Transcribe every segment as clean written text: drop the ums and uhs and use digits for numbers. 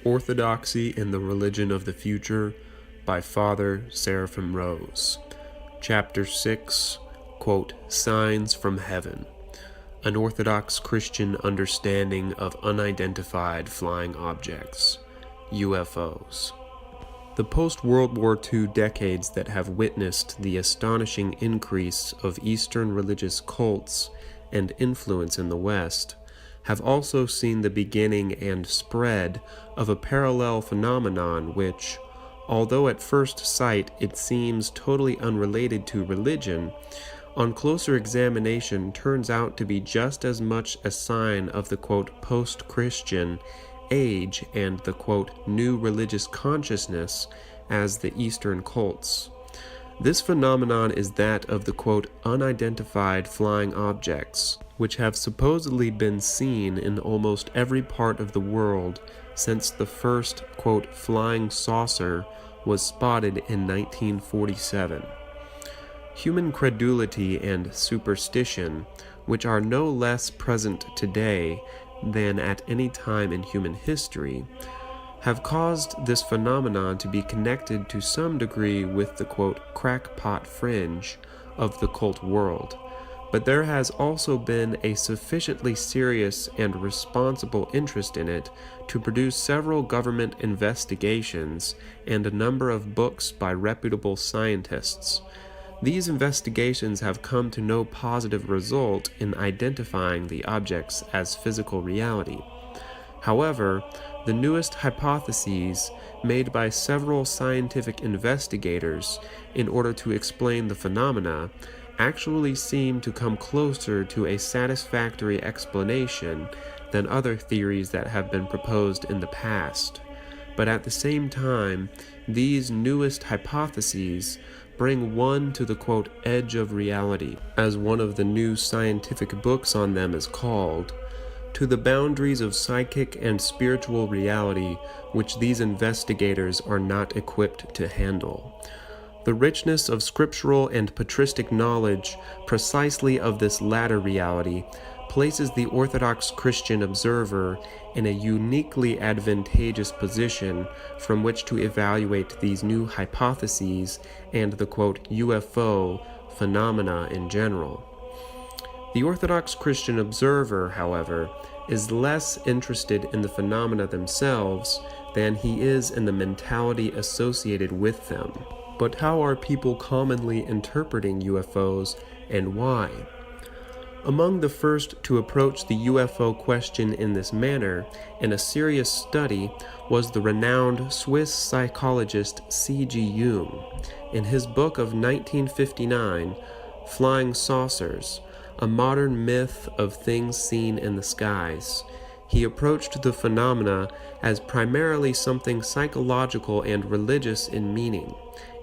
Orthodoxy and the Religion of the Future by Father Seraphim Rose. Chapter 6, quote, Signs from Heaven. An Orthodox Christian Understanding of Unidentified Flying Objects, UFOs. The post-World War II decades that have witnessed the astonishing increase of Eastern religious cults and influence in the West have also seen the beginning and spread of a parallel phenomenon which, although at first sight it seems totally unrelated to religion, on closer examination turns out to be just as much a sign of the quote post-Christian age and the quote new religious consciousness as the Eastern cults. This phenomenon is that of the quote unidentified flying objects, which have supposedly been seen in almost every part of the world since the first quote flying saucer was spotted in 1947. Human credulity and superstition, which are no less present today than at any time in human history, have caused this phenomenon to be connected to some degree with the quote crackpot fringe of the cult world. But there has also been a sufficiently serious and responsible interest in it to produce several government investigations and a number of books by reputable scientists. These investigations have come to no positive result in identifying the objects as physical reality. However, the newest hypotheses made by several scientific investigators in order to explain the phenomena actually seem to come closer to a satisfactory explanation than other theories that have been proposed in the past. But at the same time, these newest hypotheses bring one to the quote edge of reality, as one of the new scientific books on them is called, to the boundaries of psychic and spiritual reality which these investigators are not equipped to handle. The richness of scriptural and patristic knowledge precisely of this latter reality places the Orthodox Christian observer in a uniquely advantageous position from which to evaluate these new hypotheses and the quote UFO phenomena in general. The Orthodox Christian observer, however, is less interested in the phenomena themselves than he is in the mentality associated with them. But how are people commonly interpreting UFOs and why? Among the first to approach the UFO question in this manner in a serious study was the renowned Swiss psychologist C.G. Jung. In his book of 1959, Flying Saucers, A Modern Myth of Things Seen in the Skies, he approached the phenomena as primarily something psychological and religious in meaning,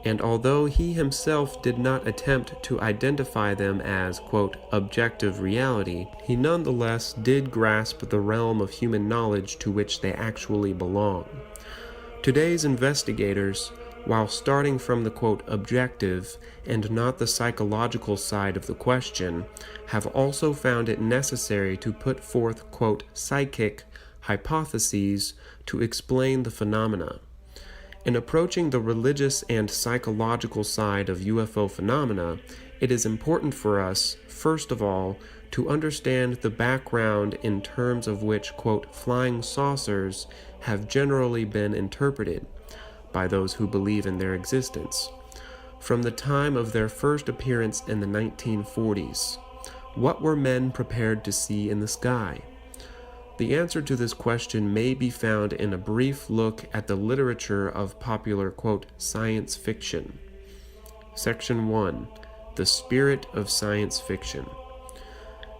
and although he himself did not attempt to identify them as, quote, objective reality, he nonetheless did grasp the realm of human knowledge to which they actually belong. Today's investigators, while starting from the, quote, objective and not the psychological side of the question, have also found it necessary to put forth, quote, psychic hypotheses to explain the phenomena. In approaching the religious and psychological side of UFO phenomena, it is important for us, first of all, to understand the background in terms of which, quote, flying saucers have generally been interpreted by those who believe in their existence. From the time of their first appearance in the 1940s, what were men prepared to see in the sky? The answer to this question may be found in a brief look at the literature of popular, quote, science fiction. Section 1. The Spirit of Science Fiction.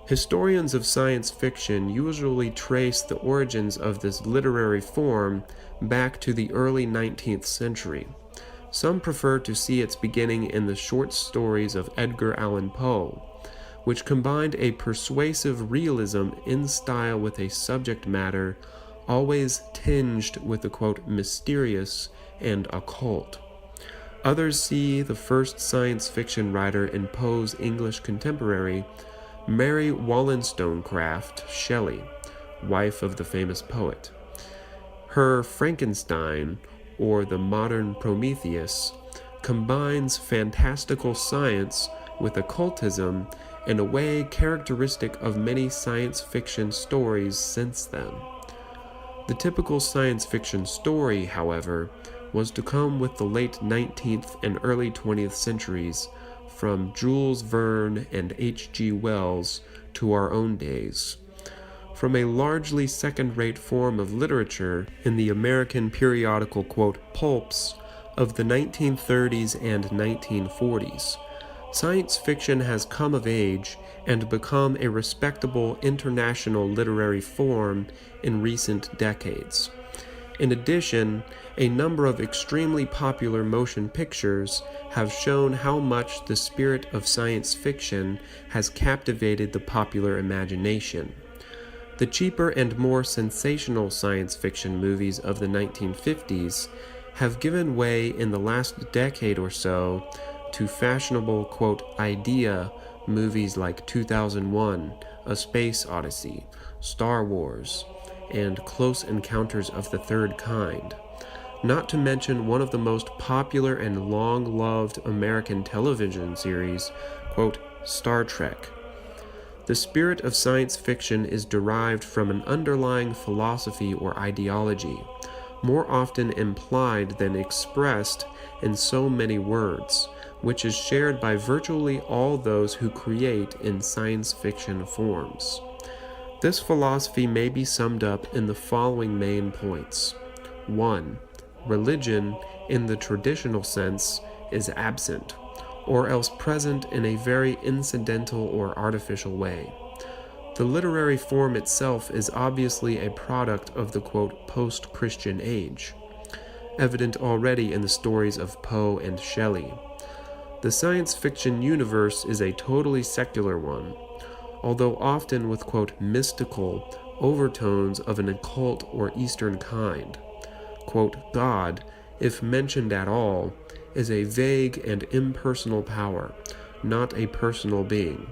Historians of science fiction usually trace the origins of this literary form back to the early 19th century. Some prefer to see its beginning in the short stories of Edgar Allan Poe, which combined a persuasive realism in style with a subject matter always tinged with the quote mysterious and occult. Others see the first science fiction writer in Poe's English contemporary, Mary Wollstonecraft Shelley, wife of the famous poet. Her Frankenstein, or the modern Prometheus, combines fantastical science with occultism in a way characteristic of many science fiction stories since then. The typical science fiction story, however, was to come with the late 19th and early 20th centuries, from Jules Verne and H.G. Wells to our own days. From a largely second-rate form of literature in the American periodical, quote, pulps of the 1930s and 1940s, science fiction has come of age and become a respectable international literary form in recent decades. In addition, a number of extremely popular motion pictures have shown how much the spirit of science fiction has captivated the popular imagination. The cheaper and more sensational science fiction movies of the 1950s have given way in the last decade or so to fashionable, quote, idea movies like 2001, A Space Odyssey, Star Wars, and Close Encounters of the Third Kind, not to mention one of the most popular and long-loved American television series, quote, Star Trek. The spirit of science fiction is derived from an underlying philosophy or ideology, more often implied than expressed in so many words, which is shared by virtually all those who create in science fiction forms. This philosophy may be summed up in the following main points. 1. Religion, in the traditional sense, is absent, or else present in a very incidental or artificial way. The literary form itself is obviously a product of the, quote, post-Christian age, evident already in the stories of Poe and Shelley. The science fiction universe is a totally secular one, although often with, quote, mystical overtones of an occult or Eastern kind. Quote, God, if mentioned at all, is a vague and impersonal power, not a personal being.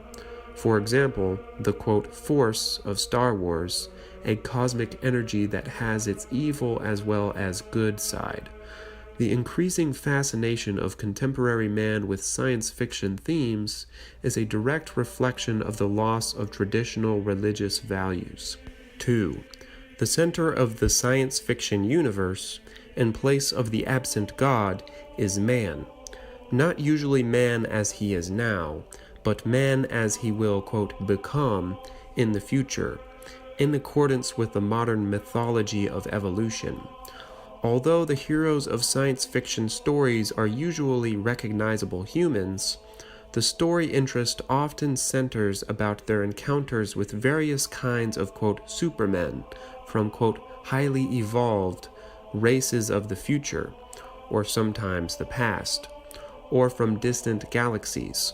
For example, the, quote, force of Star Wars, a cosmic energy that has its evil as well as good side. The increasing fascination of contemporary man with science fiction themes is a direct reflection of the loss of traditional religious values. 2. The center of the science fiction universe, in place of the absent God, is man. Not usually man as he is now, but man as he will, quote, become in the future, in accordance with the modern mythology of evolution. Although the heroes of science fiction stories are usually recognizable humans, the story interest often centers about their encounters with various kinds of, quote, supermen from, quote, highly evolved races of the future, or sometimes the past, or from distant galaxies.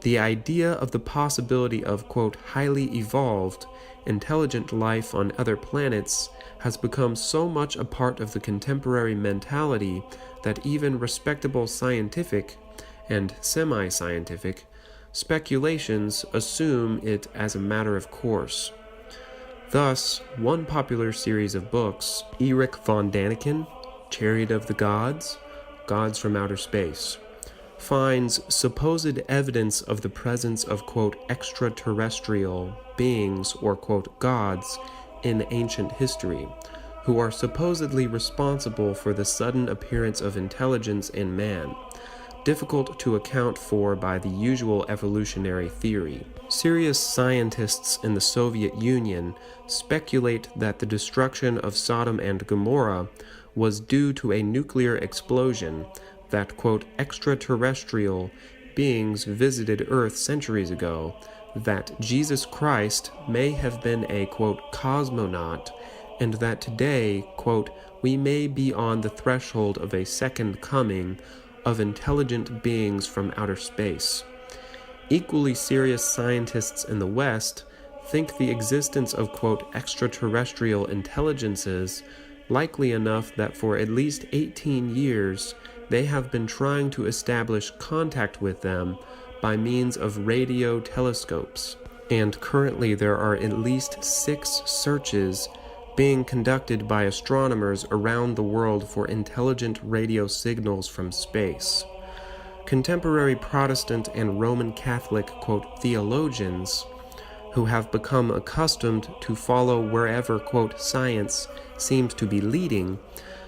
The idea of the possibility of, quote, highly evolved, intelligent life on other planets has become so much a part of the contemporary mentality that even respectable scientific and semi-scientific speculations assume it as a matter of course. Thus, one popular series of books, Erich von Däniken, Chariot of the Gods, Gods from Outer Space, finds supposed evidence of the presence of, quote, extraterrestrial beings or, quote, gods in ancient history, who are supposedly responsible for the sudden appearance of intelligence in man, difficult to account for by the usual evolutionary theory. Serious scientists in the Soviet Union speculate that the destruction of Sodom and Gomorrah was due to a nuclear explosion that, quote, extraterrestrial beings visited Earth centuries ago, that Jesus Christ may have been a, quote, cosmonaut, and that today, quote, we may be on the threshold of a second coming of intelligent beings from outer space. Equally serious scientists in the West think the existence of, quote, extraterrestrial intelligences likely enough that for at least 18 years they have been trying to establish contact with them by means of radio telescopes, and currently there are at least 6 searches being conducted by astronomers around the world for intelligent radio signals from space. Contemporary Protestant and Roman Catholic, theologians, who have become accustomed to follow wherever, science seems to be leading,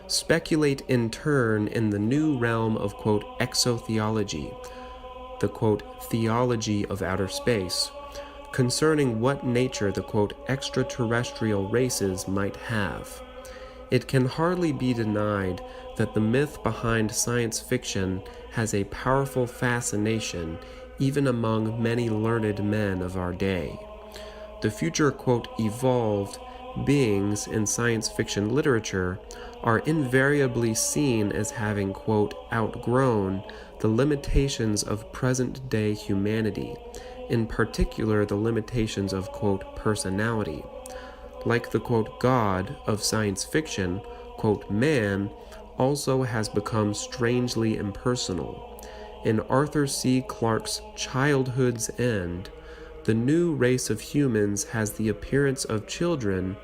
speculate in turn in the new realm of, exotheology, the, theology of outer space, concerning what nature the, extraterrestrial races might have. It can hardly be denied that the myth behind science fiction has a powerful fascination even among many learned men of our day. The future, evolved beings in science fiction literature are invariably seen as having, outgrown the limitations of present-day humanity, in particular the limitations of, personality. Like the, God of science fiction, man also has become strangely impersonal. In Arthur C. Clarke's Childhood's End, the new race of humans has the appearance of children,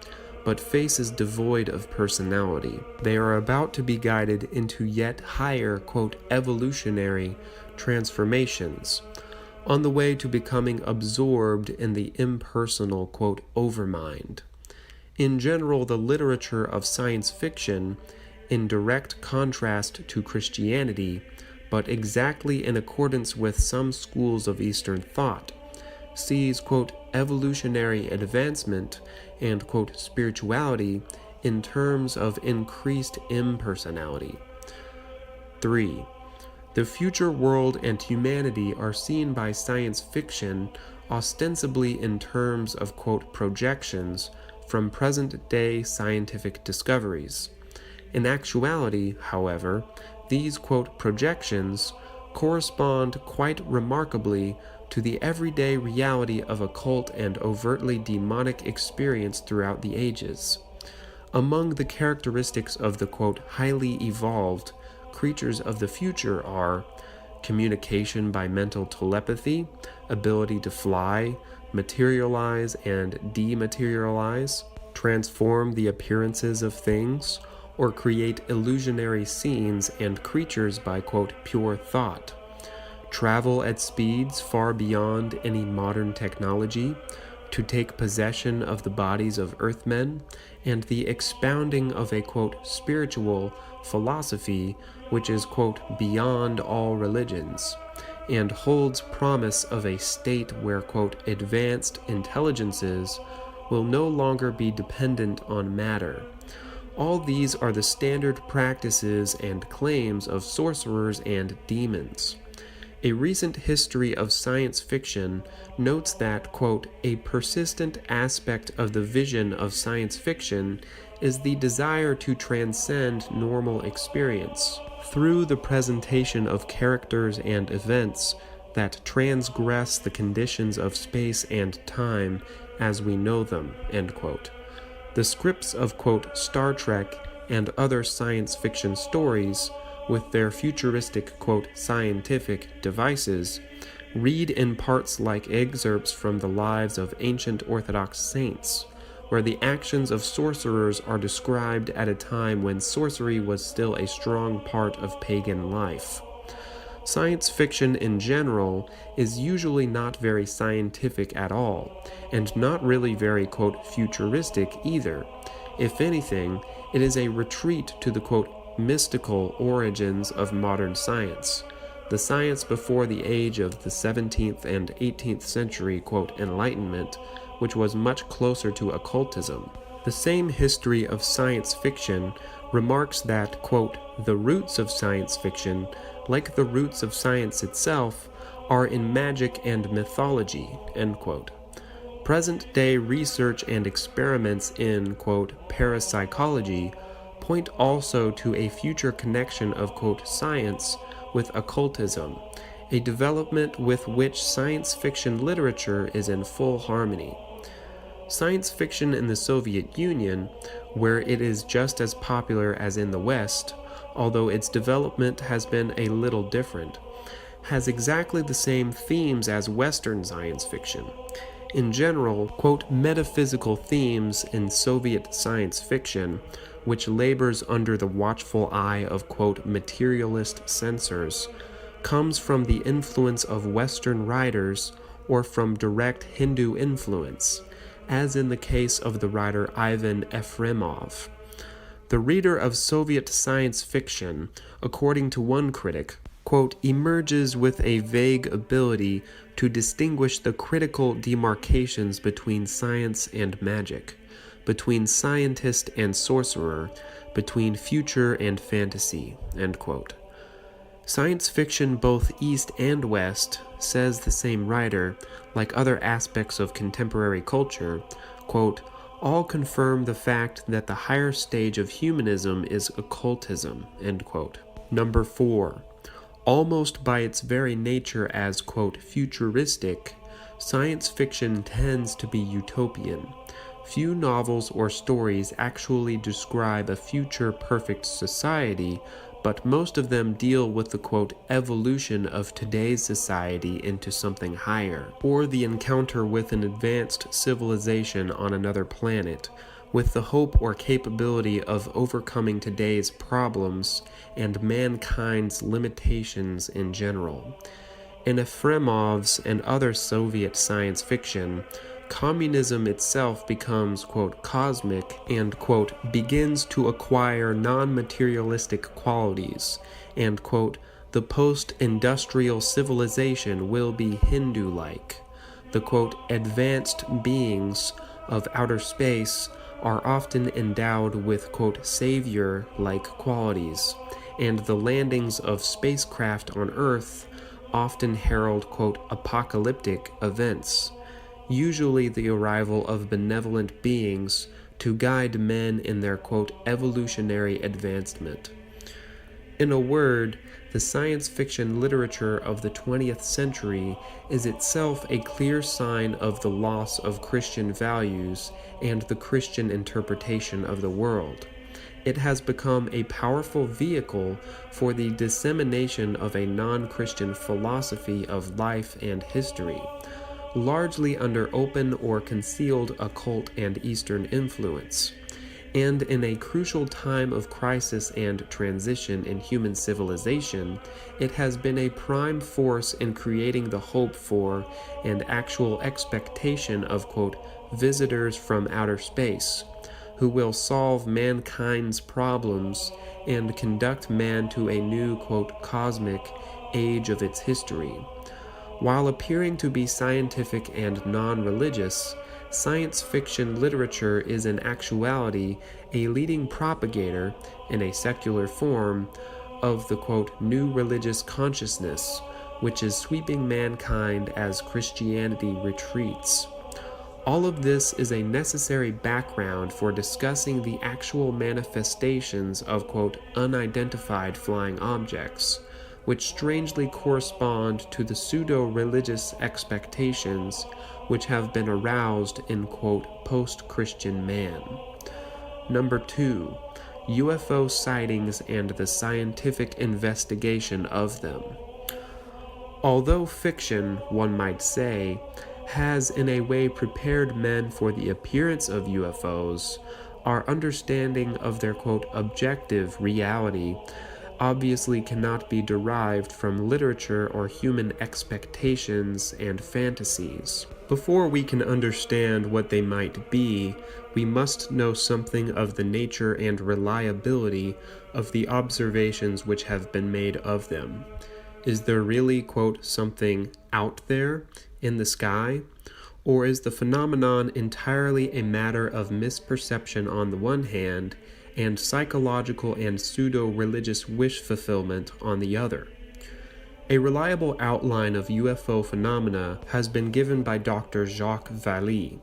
but faces devoid of personality. They are about to be guided into yet higher, evolutionary transformations, on the way to becoming absorbed in the impersonal, overmind. In general, the literature of science fiction, in direct contrast to Christianity, but exactly in accordance with some schools of Eastern thought, sees, evolutionary advancement and, spirituality in terms of increased impersonality. 3. The future world and humanity are seen by science fiction ostensibly in terms of, projections from present-day scientific discoveries. In actuality, however, these, projections correspond quite remarkably to the everyday reality of occult and overtly demonic experience throughout the ages. Among the characteristics of the, highly evolved creatures of the future are communication by mental telepathy, ability to fly, materialize and dematerialize, transform the appearances of things, or create illusionary scenes and creatures by, pure thought, travel at speeds far beyond any modern technology, to take possession of the bodies of earthmen, and the expounding of a, spiritual philosophy which is, beyond all religions, and holds promise of a state where, advanced intelligences will no longer be dependent on matter. All these are the standard practices and claims of sorcerers and demons. A recent history of science fiction notes that, a persistent aspect of the vision of science fiction is the desire to transcend normal experience through the presentation of characters and events that transgress the conditions of space and time as we know them, end quote. The scripts of, Star Trek and other science fiction stories, with their futuristic, scientific devices, read in parts like excerpts from the lives of ancient Orthodox saints, where the actions of sorcerers are described at a time when sorcery was still a strong part of pagan life. Science fiction in general is usually not very scientific at all, and not really very, futuristic either. If anything, it is a retreat to the, mystical origins of modern science, the science before the age of the 17th and 18th century, Enlightenment, which was much closer to occultism. The same history of science fiction remarks that, the roots of science fiction, like the roots of science itself, are in magic and mythology, end quote. Present-day research and experiments in, parapsychology point also to a future connection of, science with occultism, a development with which science fiction literature is in full harmony. Science fiction in the Soviet Union, where it is just as popular as in the West, although its development has been a little different, has exactly the same themes as Western science fiction. In general, quote, metaphysical themes in Soviet science fiction, which labors under the watchful eye of, quote, materialist censors, comes from the influence of Western writers or from direct Hindu influence, as in the case of the writer Ivan Efremov. The reader of Soviet science fiction, according to one critic, quote, emerges with a vague ability to distinguish the critical demarcations between science and magic, between scientist and sorcerer, between future and fantasy, end quote. Science fiction both East and West, says the same writer, like other aspects of contemporary culture, quote, all confirm the fact that the higher stage of humanism is occultism, end quote. Number 4. Almost by its very nature as, quote, futuristic, science fiction tends to be utopian. Few novels or stories actually describe a future perfect society, but most of them deal with the, quote, evolution of today's society into something higher, or the encounter with an advanced civilization on another planet, with the hope or capability of overcoming today's problems and mankind's limitations in general. In Efremov's and other Soviet science fiction, communism itself becomes, quote, cosmic and, quote, begins to acquire non-materialistic qualities, and, quote, the post-industrial civilization will be Hindu-like. The, quote, advanced beings of outer space are often endowed with, quote, savior-like qualities, and the landings of spacecraft on Earth often herald, quote, apocalyptic events, usually the arrival of benevolent beings to guide men in their, quote, evolutionary advancement. In a word, the science fiction literature of the 20th century is itself a clear sign of the loss of Christian values and the Christian interpretation of the world. It has become a powerful vehicle for the dissemination of a non-Christian philosophy of life and history, largely under open or concealed occult and Eastern influence. And in a crucial time of crisis and transition in human civilization, it has been a prime force in creating the hope for and actual expectation of, quote, visitors from outer space, who will solve mankind's problems and conduct man to a new, quote, cosmic age of its history. While appearing to be scientific and non-religious, science fiction literature is in actuality a leading propagator, in a secular form, of the, quote, new religious consciousness, which is sweeping mankind as Christianity retreats. All of this is a necessary background for discussing the actual manifestations of, quote, unidentified flying objects, which strangely correspond to the pseudo-religious expectations which have been aroused in, quote, post-Christian man. Number 2. UFO sightings and the scientific investigation of them. Although fiction, one might say, has in a way prepared men for the appearance of UFOs, our understanding of their, quote, objective reality obviously cannot be derived from literature or human expectations and fantasies. Before we can understand what they might be, we must know something of the nature and reliability of the observations which have been made of them. Is there really, quote, something out there in the sky? Or is the phenomenon entirely a matter of misperception on the one hand, and psychological and pseudo-religious wish fulfillment on the other? A reliable outline of UFO phenomena has been given by Dr. Jacques Vallée,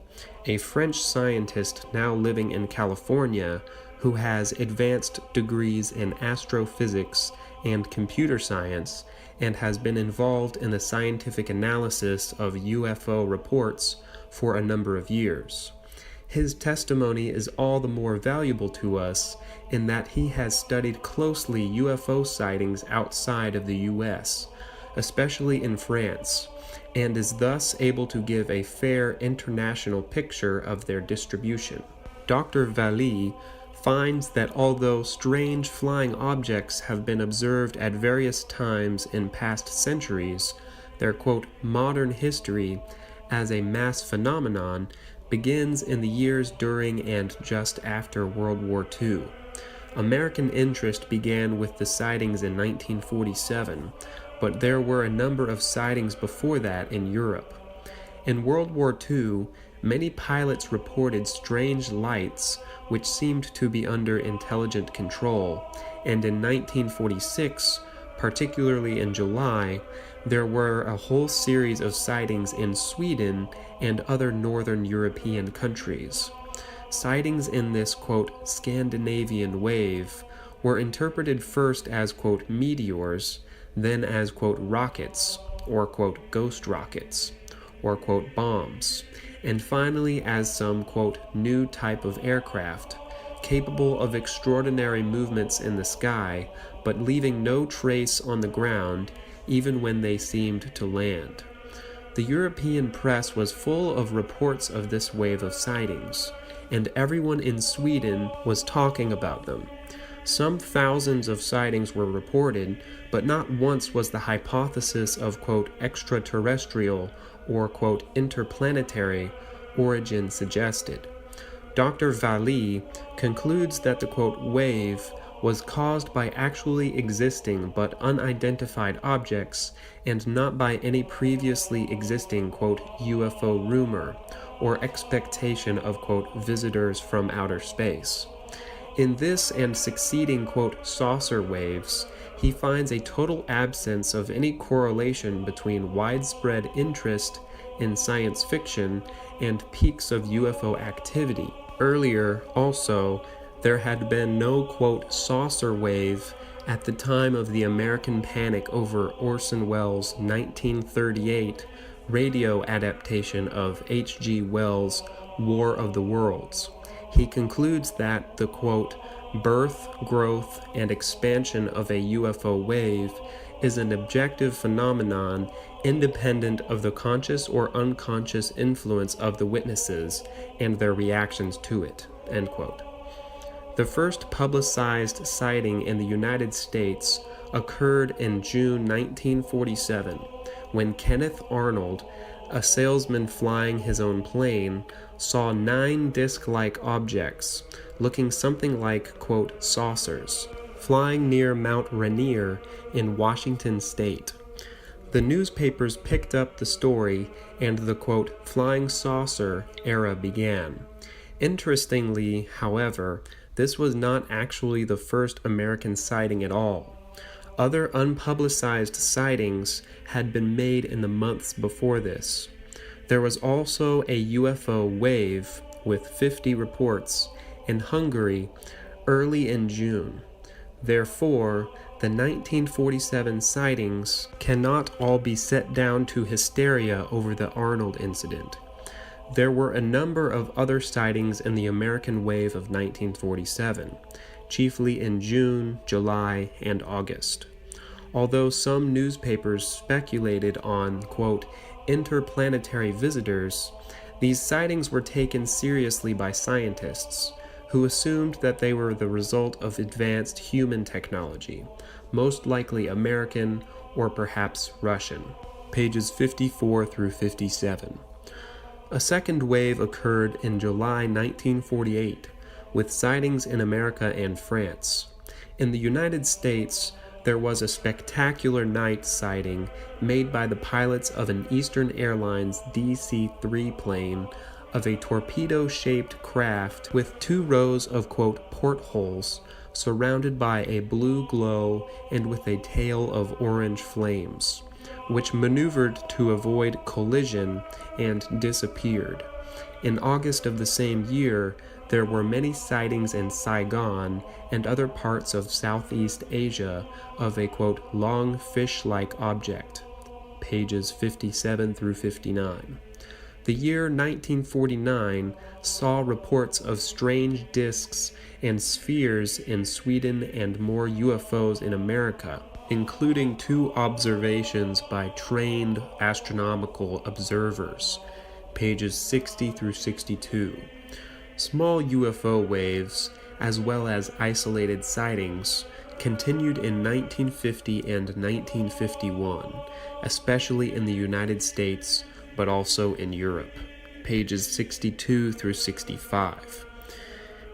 a French scientist now living in California who has advanced degrees in astrophysics and computer science and has been involved in the scientific analysis of UFO reports for a number of years. His testimony is all the more valuable to us in that he has studied closely UFO sightings outside of the U.S., especially in France, and is thus able to give a fair international picture of their distribution. Dr. Vallee finds that although strange flying objects have been observed at various times in past centuries, their, quote, modern history as a mass phenomenon begins in the years during and just after World War II. American interest began with the sightings in 1947, but there were a number of sightings before that in Europe. In World War II, many pilots reported strange lights which seemed to be under intelligent control, and in 1946, particularly in July, there were a whole series of sightings in Sweden and other northern European countries. Sightings in this, quote, Scandinavian wave were interpreted first as, quote, meteors, then as, quote, rockets, or, quote, ghost rockets, or, quote, bombs, and finally as some, quote, new type of aircraft, capable of extraordinary movements in the sky, but leaving no trace on the ground, even when they seemed to land. The European press was full of reports of this wave of sightings, and everyone in Sweden was talking about them. Some thousands of sightings were reported, but not once was the hypothesis of, quote, extraterrestrial or, quote, interplanetary origin suggested. Dr. Vallee concludes that the, quote, wave was caused by actually existing but unidentified objects and not by any previously existing, quote, UFO rumor or expectation of, quote, visitors from outer space. In this and succeeding, quote, saucer waves, he finds a total absence of any correlation between widespread interest in science fiction and peaks of UFO activity. Earlier, also, there had been no, quote, saucer wave at the time of the American panic over Orson Welles' 1938 radio adaptation of H.G. Wells' War of the Worlds. He concludes that the, quote, birth, growth, and expansion of a UFO wave is an objective phenomenon independent of the conscious or unconscious influence of the witnesses and their reactions to it, end quote. The first publicized sighting in the United States occurred in June 1947, when Kenneth Arnold, a salesman flying his own plane, saw 9 disc-like objects, looking something like, quote, saucers, flying near Mount Rainier in Washington state. The newspapers picked up the story, and the, quote, flying saucer era began. Interestingly, however, this was not actually the first American sighting at all. Other unpublicized sightings had been made in the months before this. There was also a UFO wave with 50 reports in Hungary early in June. Therefore, the 1947 sightings cannot all be set down to hysteria over the Arnold incident. There were a number of other sightings in the American wave of 1947, chiefly in June, July, and August. Although some newspapers speculated on, quote, interplanetary visitors, these sightings were taken seriously by scientists, who assumed that they were the result of advanced human technology, most likely American or perhaps Russian. Pages 54 through 57. A second wave occurred in July 1948, with sightings in America and France. In the United States, there was a spectacular night sighting made by the pilots of an Eastern Airlines DC-3 plane of a torpedo-shaped craft with 2 rows of, quote, portholes surrounded by a blue glow and with a tail of orange flames, which maneuvered to avoid collision and disappeared. In August of the same year, there were many sightings in Saigon and other parts of Southeast Asia of a, quote, long fish-like object. Pages 57 through 59. The year 1949 saw reports of strange disks and spheres in Sweden and more UFOs in America, including 2 observations by trained astronomical observers, pages 60 through 62. Small UFO waves, as well as isolated sightings, continued in 1950 and 1951, especially in the United States, but also in Europe, pages 62 through 65.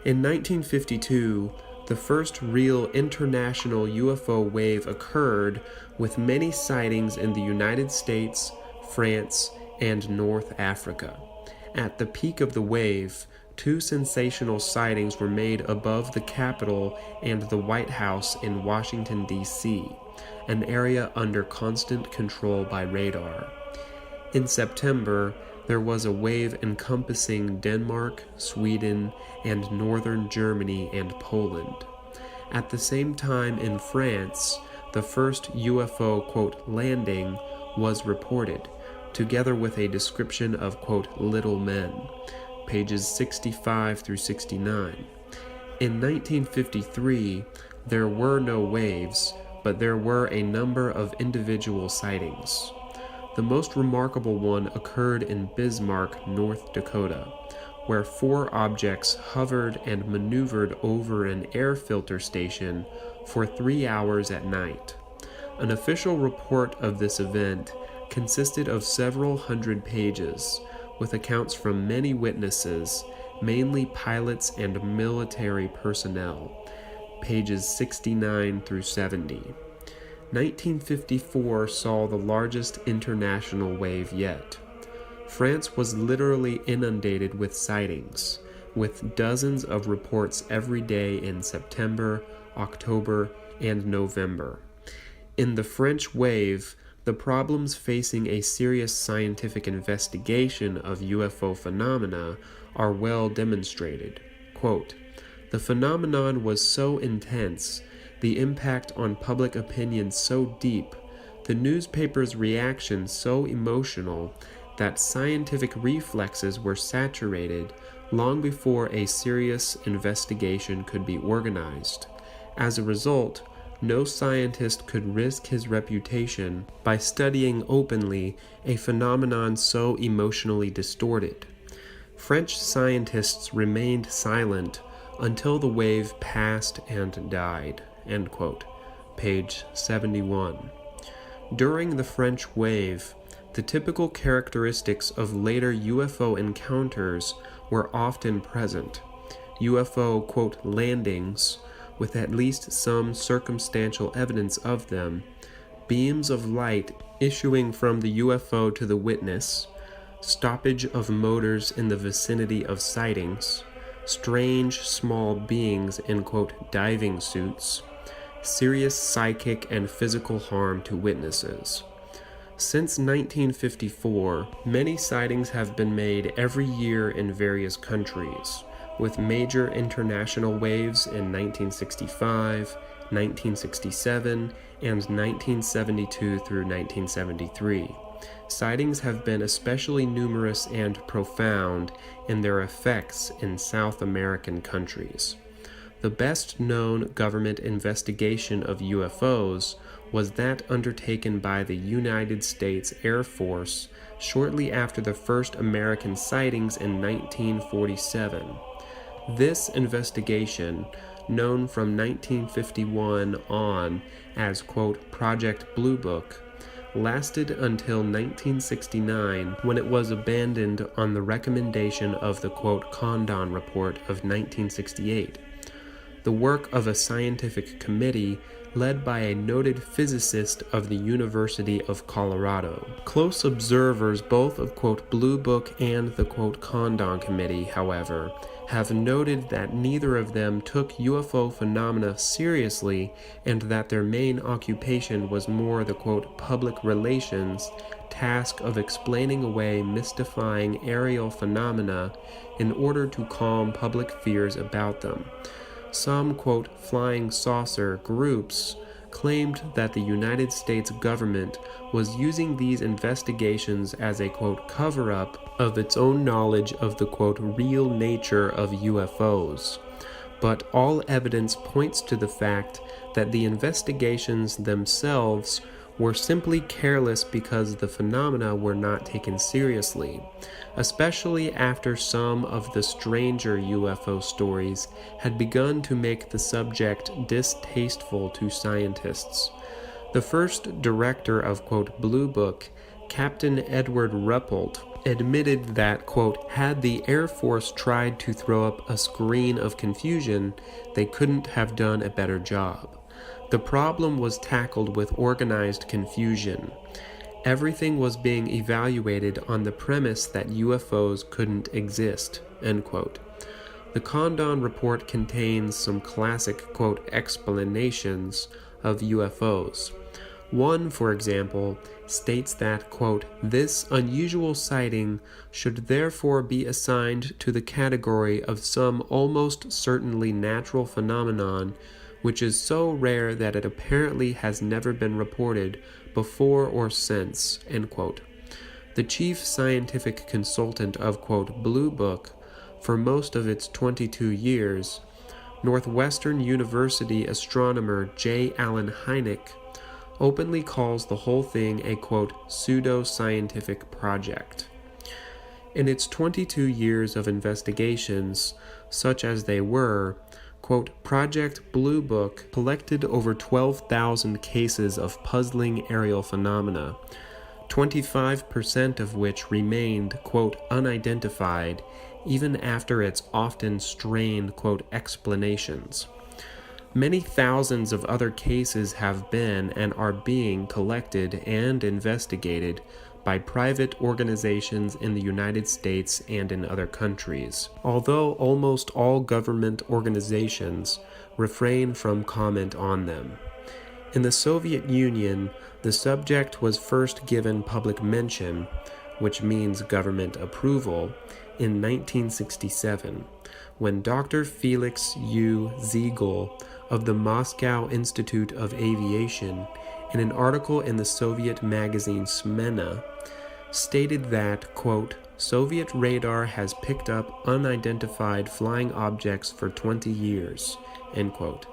In 1952, the first real international UFO wave occurred, with many sightings in the United States, France, and North Africa. At the peak of the wave, 2 sensational sightings were made above the Capitol and the White House in Washington, D.C., an area under constant control by radar. In September, there was a wave encompassing Denmark, Sweden, and northern Germany and Poland. At the same time in France, the first UFO, quote, landing was reported, together with a description of, quote, little men, pages 65 through 69. In 1953, there were no waves, but there were a number of individual sightings. The most remarkable one occurred in Bismarck, North Dakota, where 4 objects hovered and maneuvered over an air filter station for 3 hours at night. An official report of this event consisted of several hundred pages, with accounts from many witnesses, mainly pilots and military personnel, pages 69 through 70. 1954 saw the largest international wave yet. France was literally inundated with sightings, with dozens of reports every day in September, October, and November. In the French wave, the problems facing a serious scientific investigation of UFO phenomena are well demonstrated. Quote, "The phenomenon was so intense, the impact on public opinion so deep, the newspapers' reaction so emotional, that scientific reflexes were saturated long before a serious investigation could be organized. As a result, no scientist could risk his reputation by studying openly a phenomenon so emotionally distorted. French scientists remained silent until the wave passed and died." End quote. Page 71. During the French wave, the typical characteristics of later UFO encounters were often present. UFO, quote, landings, with at least some circumstantial evidence of them, beams of light issuing from the UFO to the witness, stoppage of motors in the vicinity of sightings, strange small beings in, quote, diving suits, serious psychic and physical harm to witnesses. Since 1954, many sightings have been made every year in various countries, with major international waves in 1965, 1967, and 1972 through 1973. Sightings have been especially numerous and profound in their effects in South American countries. The best-known government investigation of UFOs was that undertaken by the United States Air Force shortly after the first American sightings in 1947. This investigation, known from 1951 on as, quote, Project Blue Book, lasted until 1969, when it was abandoned on the recommendation of the, quote, Condon Report of 1968. The work of a scientific committee led by a noted physicist of the University of Colorado. Close observers both of, quote, Blue Book and the, quote, Condon Committee, however, have noted that neither of them took UFO phenomena seriously and that their main occupation was more the, quote, public relations task of explaining away mystifying aerial phenomena in order to calm public fears about them. Some, quote, flying saucer groups claimed that the United States government was using these investigations as a, quote, cover-up of its own knowledge of the quote real nature of UFOs, but all evidence points to the fact that the investigations themselves were simply careless because the phenomena were not taken seriously, especially after some of the stranger UFO stories had begun to make the subject distasteful to scientists. The first director of quote Blue Book, Captain Edward Ruppelt, admitted that, quote, had the Air Force tried to throw up a screen of confusion, they couldn't have done a better job. The problem was tackled with organized confusion. Everything was being evaluated on the premise that UFOs couldn't exist, end quote. The Condon report contains some classic, quote, explanations of UFOs. One, for example, states that, quote, this unusual sighting should therefore be assigned to the category of some almost certainly natural phenomenon which is so rare that it apparently has never been reported before or since, end quote. The chief scientific consultant of, quote, Blue Book for most of its 22 years, Northwestern University astronomer J. Allen Hynek, openly calls the whole thing a, quote, pseudo-scientific project. In its 22 years of investigations, such as they were, quote, Project Blue Book collected over 12,000 cases of puzzling aerial phenomena, 25% of which remained, quote, unidentified, even after its often strained, quote, explanations. Many thousands of other cases have been and are being collected and investigated by private organizations in the United States and in other countries, although almost all government organizations refrain from comment on them. In the Soviet Union, the subject was first given public mention, which means government approval, in 1967, when Dr. Felix U. Ziegel of the Moscow Institute of Aviation, in an article in the Soviet magazine Smena, stated that, quote, Soviet radar has picked up unidentified flying objects for 20 years, end quote.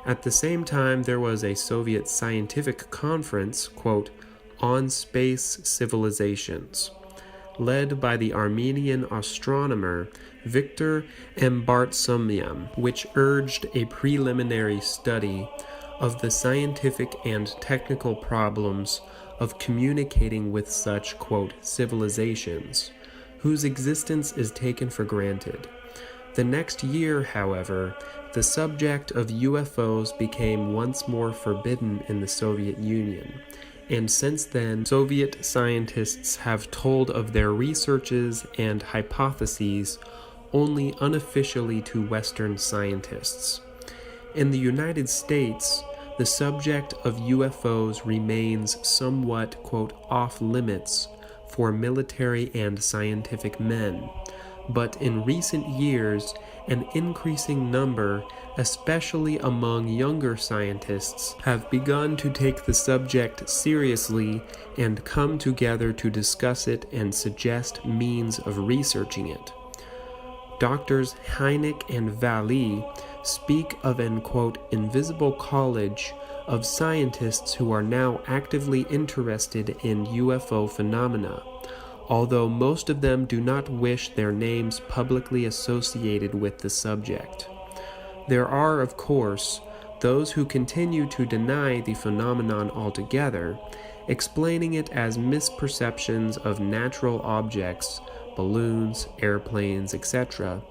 At the same time, there was a Soviet scientific conference, quote, on space civilizations, led by the Armenian astronomer Viktor Mbartsumyan, which urged a preliminary study of the scientific and technical problems of communicating with such, quote, civilizations, whose existence is taken for granted. The next year, however, the subject of UFOs became once more forbidden in the Soviet Union, and since then, Soviet scientists have told of their researches and hypotheses only unofficially to Western scientists. In the United States, the subject of UFOs remains somewhat, quote, off limits for military and scientific men, but in recent years, an increasing number, especially among younger scientists, have begun to take the subject seriously and come together to discuss it and suggest means of researching it. Doctors Hynek and Vallée speak of an, quote, invisible college of scientists who are now actively interested in UFO phenomena, although most of them do not wish their names publicly associated with the subject. There are, of course, those who continue to deny the phenomenon altogether, explaining it as misperceptions of natural objects, balloons, airplanes, etc.,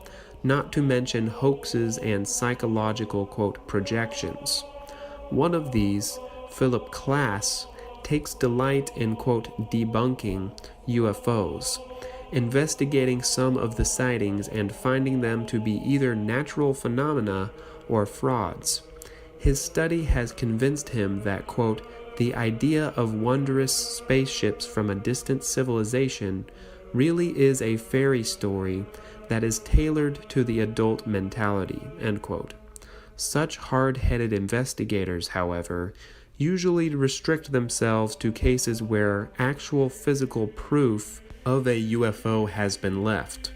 not to mention hoaxes and psychological, quote, projections. One of these, Philip Klass, takes delight in, quote, debunking UFOs, investigating some of the sightings and finding them to be either natural phenomena or frauds. His study has convinced him that, quote, the idea of wondrous spaceships from a distant civilization really is a fairy story that is tailored to the adult mentality, end quote. Such hard-headed investigators, however, usually restrict themselves to cases where actual physical proof of a UFO has been left,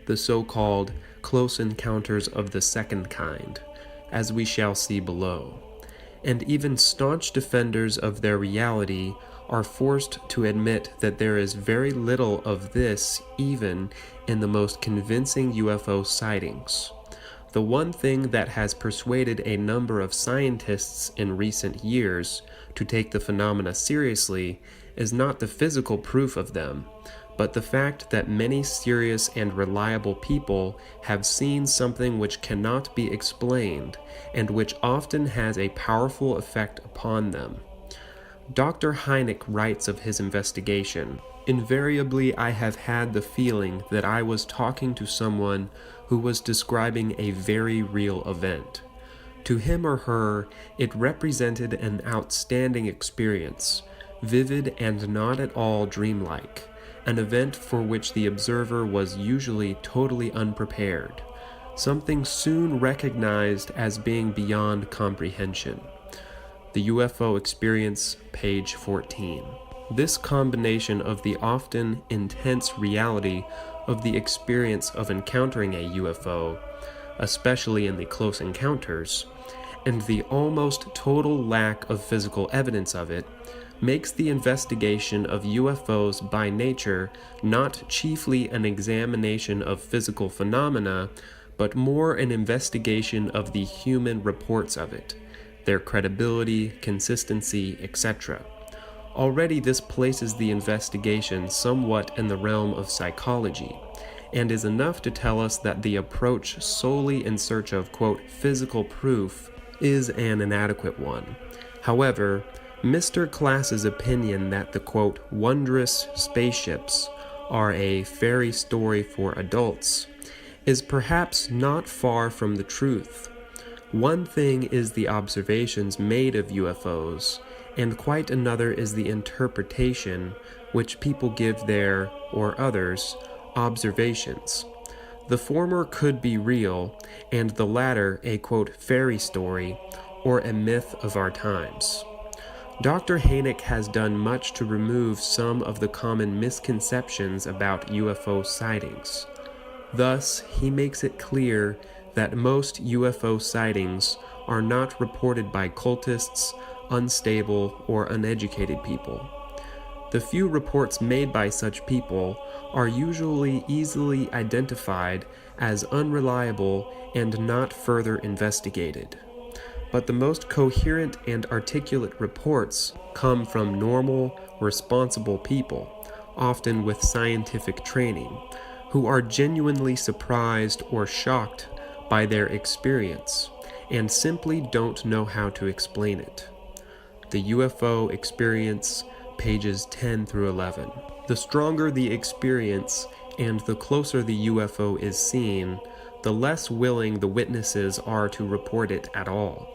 the so-called close encounters of the second kind, as we shall see below. And even staunch defenders of their reality are forced to admit that there is very little of this even in the most convincing UFO sightings. The one thing that has persuaded a number of scientists in recent years to take the phenomena seriously is not the physical proof of them, but the fact that many serious and reliable people have seen something which cannot be explained and which often has a powerful effect upon them. Dr. Hynek writes of his investigation, "Invariably I have had the feeling that I was talking to someone who was describing a very real event. To him or her, it represented an outstanding experience, vivid and not at all dreamlike, an event for which the observer was usually totally unprepared, something soon recognized as being beyond comprehension." The UFO Experience, page 14. This combination of the often intense reality of the experience of encountering a UFO, especially in the close encounters, and the almost total lack of physical evidence of it, makes the investigation of UFOs by nature not chiefly an examination of physical phenomena, but more an investigation of the human reports of it, their credibility, consistency, etc. Already this places the investigation somewhat in the realm of psychology, and is enough to tell us that the approach solely in search of, quote, physical proof is an inadequate one. However, Mr. Class's opinion that the, quote, wondrous spaceships are a fairy story for adults is perhaps not far from the truth. One thing is the observations made of UFOs, and quite another is the interpretation which people give their, or others, observations. The former could be real, and the latter a, quote, fairy story, or a myth of our times. Dr. Hynek has done much to remove some of the common misconceptions about UFO sightings. Thus, he makes it clear that most UFO sightings are not reported by cultists, unstable, or uneducated people. The few reports made by such people are usually easily identified as unreliable and not further investigated. But the most coherent and articulate reports come from normal, responsible people, often with scientific training, who are genuinely surprised or shocked by their experience, and simply don't know how to explain it. The UFO Experience, pages 10 through 11. The stronger the experience and the closer the UFO is seen, the less willing the witnesses are to report it at all.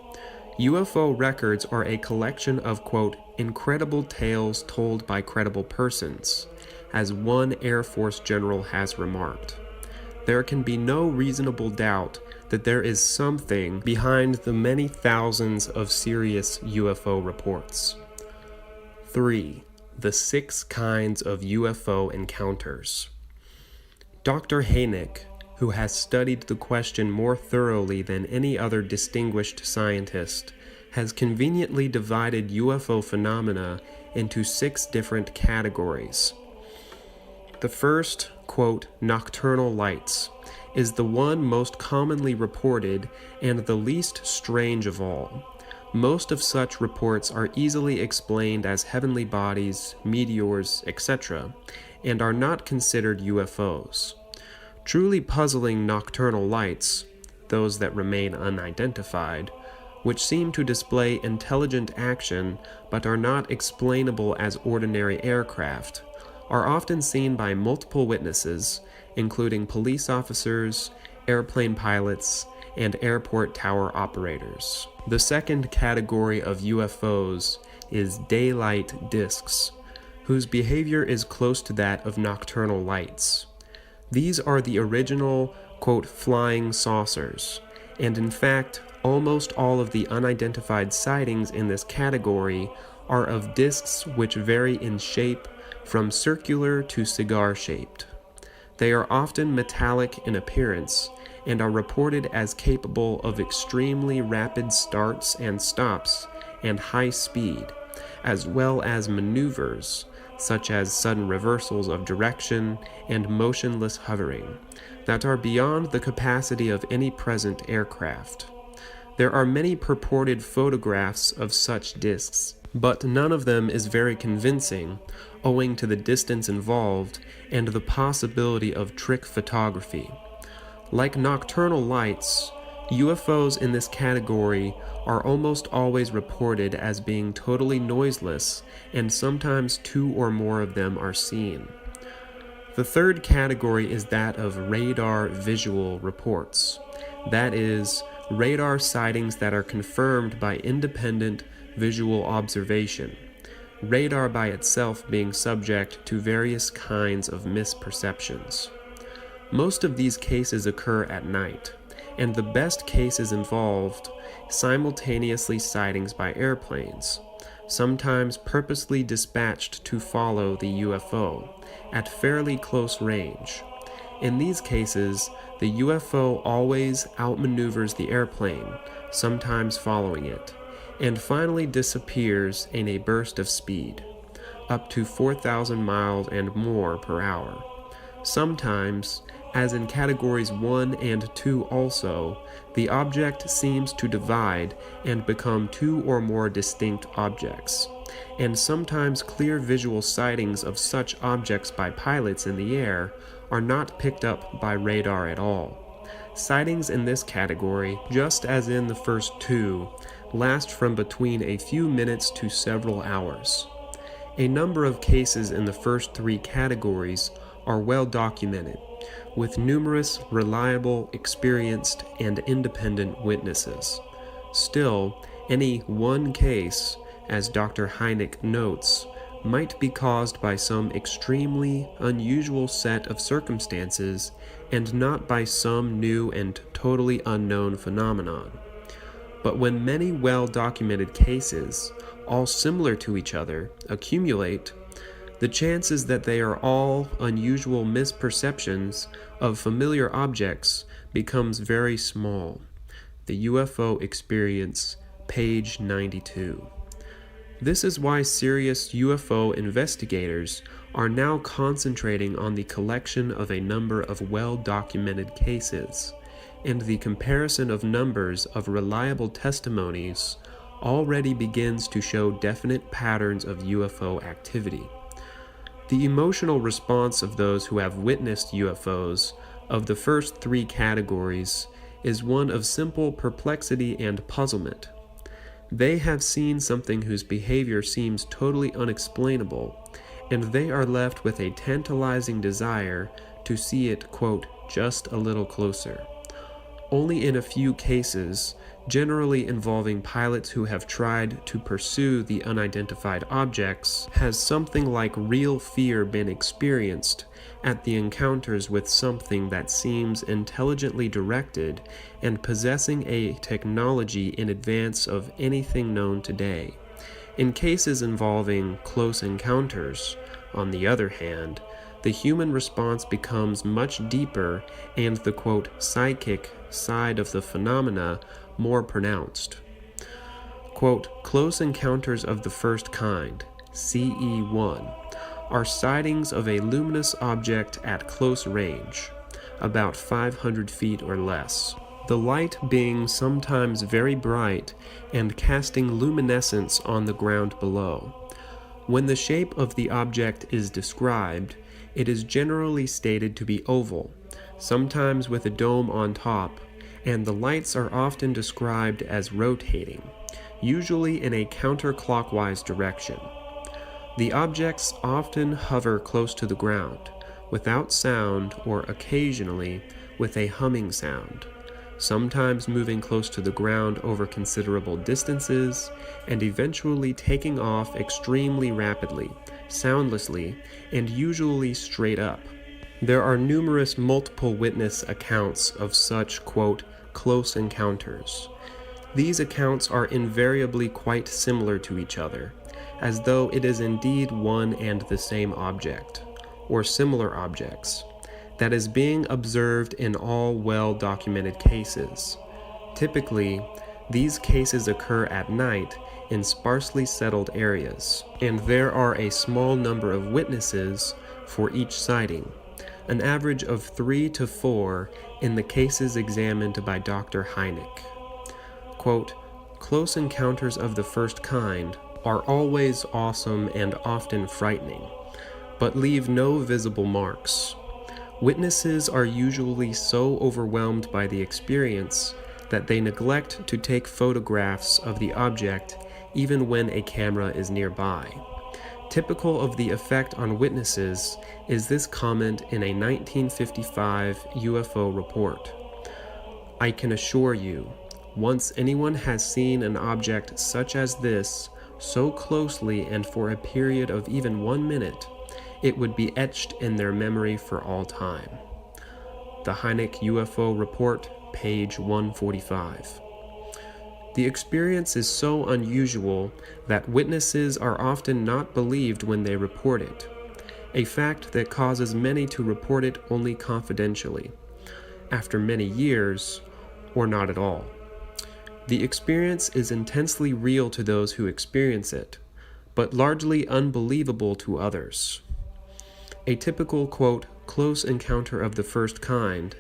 UFO records are a collection of, quote, incredible tales told by credible persons, as one Air Force general has remarked. There can be no reasonable doubt that there is something behind the many thousands of serious UFO reports. 3. The 6 kinds of UFO encounters. Dr. Hynek, who has studied the question more thoroughly than any other distinguished scientist, has conveniently divided UFO phenomena into 6 different categories. The first, quote, nocturnal lights, is the one most commonly reported and the least strange of all. Most of such reports are easily explained as heavenly bodies, meteors, etc., and are not considered UFOs. Truly puzzling nocturnal lights, those that remain unidentified, which seem to display intelligent action but are not explainable as ordinary aircraft, are often seen by multiple witnesses, including police officers, airplane pilots, and airport tower operators. The second category of UFOs is daylight discs, whose behavior is close to that of nocturnal lights. These are the original, quote, flying saucers, and in fact, almost all of the unidentified sightings in this category are of discs which vary in shape, from circular to cigar-shaped. They are often metallic in appearance and are reported as capable of extremely rapid starts and stops and high speed, as well as maneuvers such as sudden reversals of direction and motionless hovering that are beyond the capacity of any present aircraft. There are many purported photographs of such disks, but none of them is very convincing, owing to the distance involved and the possibility of trick photography. Like nocturnal lights, UFOs in this category are almost always reported as being totally noiseless, and sometimes two or more of them are seen. The third category is that of radar visual reports. That is, radar sightings that are confirmed by independent visual observation, radar by itself being subject to various kinds of misperceptions. Most of these cases occur at night, and the best cases involved simultaneously sightings by airplanes, sometimes purposely dispatched to follow the UFO, at fairly close range. In these cases, the UFO always outmaneuvers the airplane, sometimes following it, and finally disappears in a burst of speed, up to 4,000 miles and more per hour. Sometimes, as in categories 1 and 2 also, the object seems to divide and become two or more distinct objects, and sometimes clear visual sightings of such objects by pilots in the air are not picked up by radar at all. Sightings in this category, just as in the first two, last from between a few minutes to several hours. A number of cases in the first three categories are well documented, with numerous reliable, experienced, and independent witnesses. Still, any one case, as Dr. Hynek notes, might be caused by some extremely unusual set of circumstances and not by some new and totally unknown phenomenon. But when many well-documented cases, all similar to each other, accumulate, the chances that they are all unusual misperceptions of familiar objects becomes very small. The UFO Experience, page 92. This is why serious UFO investigators are now concentrating on the collection of a number of well-documented cases, and the comparison of numbers of reliable testimonies already begins to show definite patterns of UFO activity. The emotional response of those who have witnessed UFOs of the first three categories is one of simple perplexity and puzzlement. They have seen something whose behavior seems totally unexplainable, and they are left with a tantalizing desire to see it, quote, just a little closer. Only in a few cases, generally involving pilots who have tried to pursue the unidentified objects, has something like real fear been experienced at the encounters with something that seems intelligently directed and possessing a technology in advance of anything known today. In cases involving close encounters, on the other hand, the human response becomes much deeper and the, quote, psychic side of the phenomena more pronounced. Quote, close encounters of the first kind, CE1, are sightings of a luminous object at close range, about 500 feet or less, the light being sometimes very bright and casting luminescence on the ground below. When the shape of the object is described, it is generally stated to be oval, sometimes with a dome on top, and the lights are often described as rotating, usually in a counterclockwise direction. The objects often hover close to the ground, without sound or occasionally with a humming sound, sometimes moving close to the ground over considerable distances, and eventually taking off extremely rapidly, soundlessly, and usually straight up. There are numerous multiple witness accounts of such, quote, close encounters. These accounts are invariably quite similar to each other, as though it is indeed one and the same object, or similar objects, that is being observed in all well-documented cases. Typically, these cases occur at night in sparsely settled areas, and there are a small number of witnesses for each sighting, an average of 3 to 4 in the cases examined by Dr. Hynek. Quote, "Close encounters of the first kind are always awesome and often frightening, but leave no visible marks. Witnesses are usually so overwhelmed by the experience that they neglect to take photographs of the object even when a camera is nearby. Typical of the effect on witnesses is this comment in a 1955 UFO report. I can assure you, once anyone has seen an object such as this so closely and for a period of even 1 minute, it would be etched in their memory for all time." The Hynek UFO report, page 145. The experience is so unusual that witnesses are often not believed when they report it, a fact that causes many to report it only confidentially, after many years, or not at all. The experience is intensely real to those who experience it, but largely unbelievable to others. A typical, quote, "close encounter of the first kind"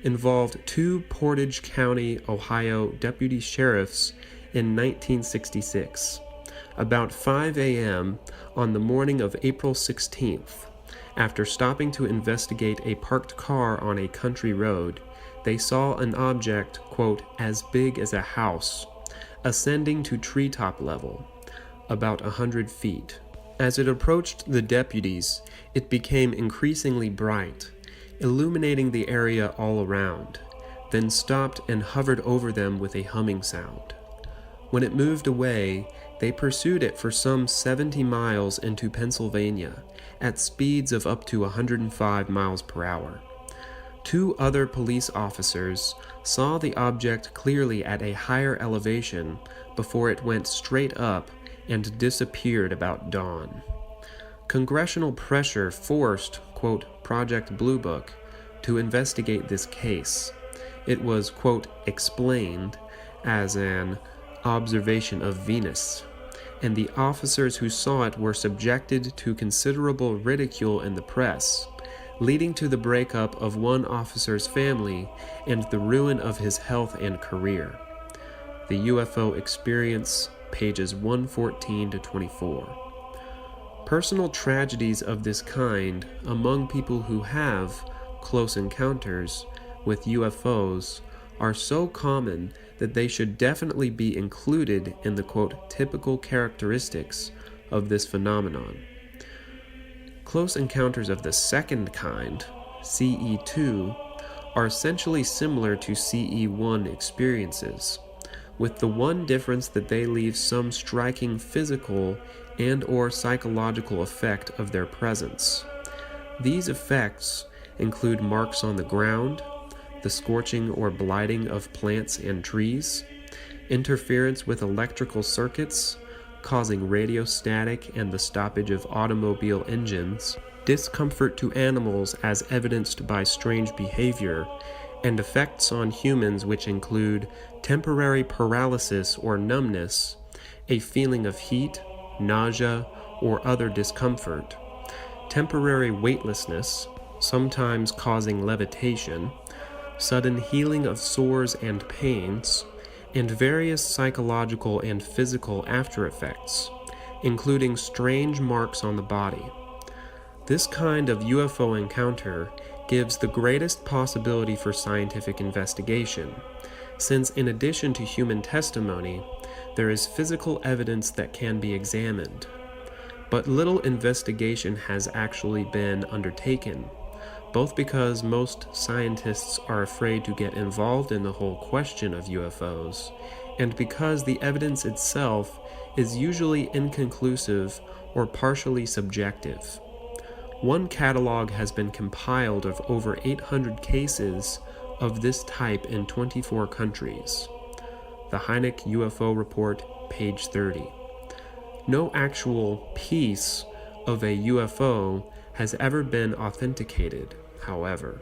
involved 2 Portage County, Ohio deputy sheriffs in 1966. About 5 a.m. on the morning of April 16th, after stopping to investigate a parked car on a country road, they saw an object, quote, "as big as a house," ascending to treetop level, about 100 feet. As it approached the deputies, it became increasingly bright, illuminating the area all around, then stopped and hovered over them with a humming sound. When it moved away, they pursued it for some 70 miles into Pennsylvania at speeds of up to 105 miles per hour. 2 other police officers saw the object clearly at a higher elevation before it went straight up and disappeared about dawn. Congressional pressure forced, quote, Project Blue Book to investigate this case. It was, quote, explained as an observation of Venus, and the officers who saw it were subjected to considerable ridicule in the press, leading to the breakup of one officer's family and the ruin of his health and career. The UFO Experience, pages 114 to 24. Personal tragedies of this kind among people who have close encounters with UFOs are so common that they should definitely be included in the, quote, typical characteristics of this phenomenon. Close encounters of the second kind, CE2, are essentially similar to CE1 experiences, with the one difference that they leave some striking physical and/or psychological effect of their presence. These effects include marks on the ground, the scorching or blighting of plants and trees, interference with electrical circuits, causing radio static and the stoppage of automobile engines, discomfort to animals as evidenced by strange behavior, and effects on humans which include temporary paralysis or numbness, a feeling of heat, nausea, or other discomfort, temporary weightlessness, sometimes causing levitation, sudden healing of sores and pains, and various psychological and physical after-effects, including strange marks on the body. This kind of UFO encounter gives the greatest possibility for scientific investigation, since in addition to human testimony, there is physical evidence that can be examined. But little investigation has actually been undertaken, both because most scientists are afraid to get involved in the whole question of UFOs, and because the evidence itself is usually inconclusive or partially subjective. One catalog has been compiled of over 800 cases of this type in 24 countries. The Hynek UFO Report, page 30. No actual piece of a UFO has ever been authenticated, however,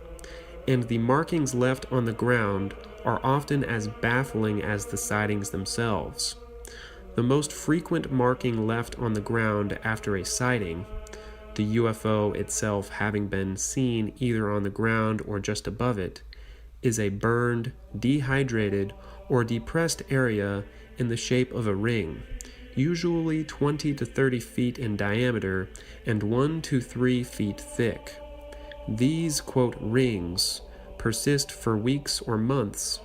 and the markings left on the ground are often as baffling as the sightings themselves. The most frequent marking left on the ground after a sighting, the UFO itself having been seen either on the ground or just above it, is a burned, dehydrated, or depressed area in the shape of a ring, usually 20 to 30 feet in diameter and 1 to 3 feet thick. These, quote, rings persist for weeks or months,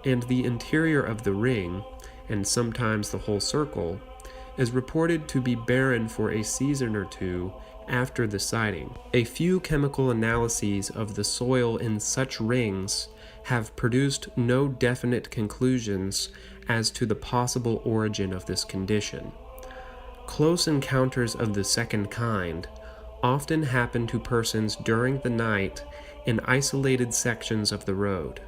and the interior of the ring, and sometimes the whole circle, is reported to be barren for a season or two after the sighting. A few chemical analyses of the soil in such rings have produced no definite conclusions as to the possible origin of this condition. Close encounters of the second kind often happen to persons during the night in isolated sections of the road.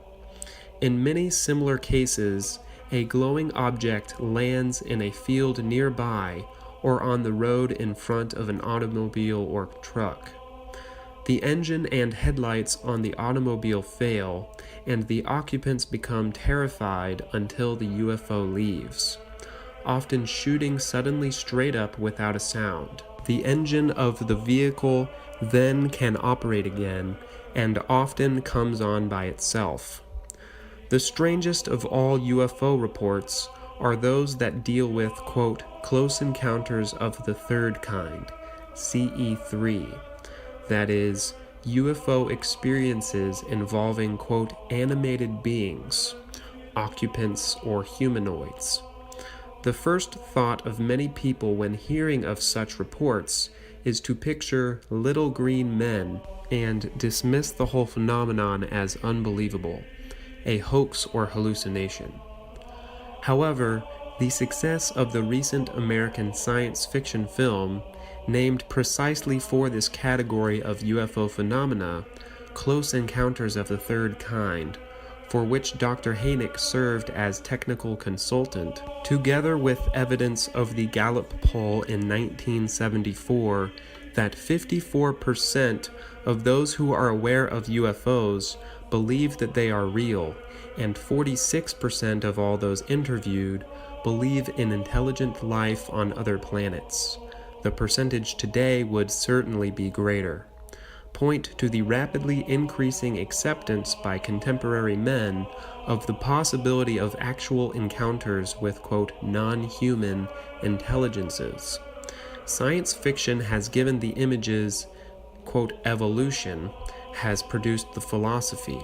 In many similar cases, a glowing object lands in a field nearby or on the road in front of an automobile or truck. The engine and headlights on the automobile fail, and the occupants become terrified until the UFO leaves, often shooting suddenly straight up without a sound. The engine of the vehicle then can operate again, and often comes on by itself. The strangest of all UFO reports are those that deal with, quote, close encounters of the third kind, CE3, that is, UFO experiences involving, quote, animated beings, occupants or humanoids. The first thought of many people when hearing of such reports is to picture little green men and dismiss the whole phenomenon as unbelievable, a hoax or hallucination. However, the success of the recent American science fiction film, named precisely for this category of UFO phenomena, Close Encounters of the Third Kind, for which Dr. Hynek served as technical consultant, together with evidence of the Gallup poll in 1974 that 54% of those who are aware of UFOs believe that they are real, and 46% of all those interviewed believe in intelligent life on other planets. The percentage today would certainly be greater. Point to the rapidly increasing acceptance by contemporary men of the possibility of actual encounters with, quote, non-human intelligences. Science fiction has given the images, quote, evolution has produced the philosophy,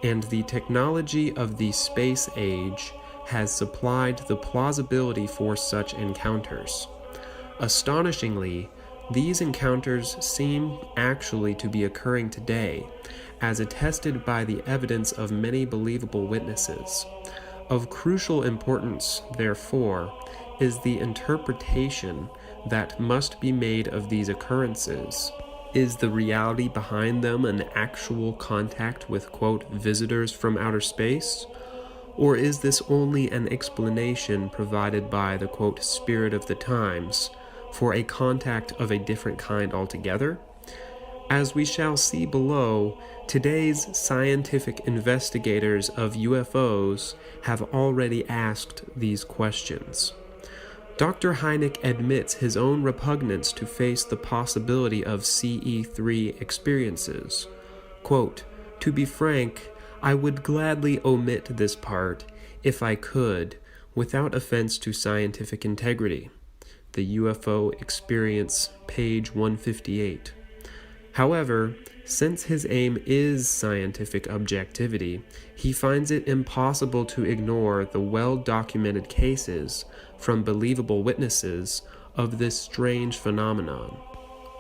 and the technology of the space age has supplied the plausibility for such encounters. Astonishingly, these encounters seem actually to be occurring today, as attested by the evidence of many believable witnesses. Of crucial importance, therefore, is the interpretation that must be made of these occurrences. Is the reality behind them an actual contact with, quote, visitors from outer space? Or is this only an explanation provided by the, quote, spirit of the times for a contact of a different kind altogether? As we shall see below, today's scientific investigators of UFOs have already asked these questions. Dr. Hynek admits his own repugnance to face the possibility of CE3 experiences. Quote, "To be frank, I would gladly omit this part, if I could, without offense to scientific integrity." The UFO Experience, page 158. However, since his aim is scientific objectivity, he finds it impossible to ignore the well-documented cases from believable witnesses of this strange phenomenon.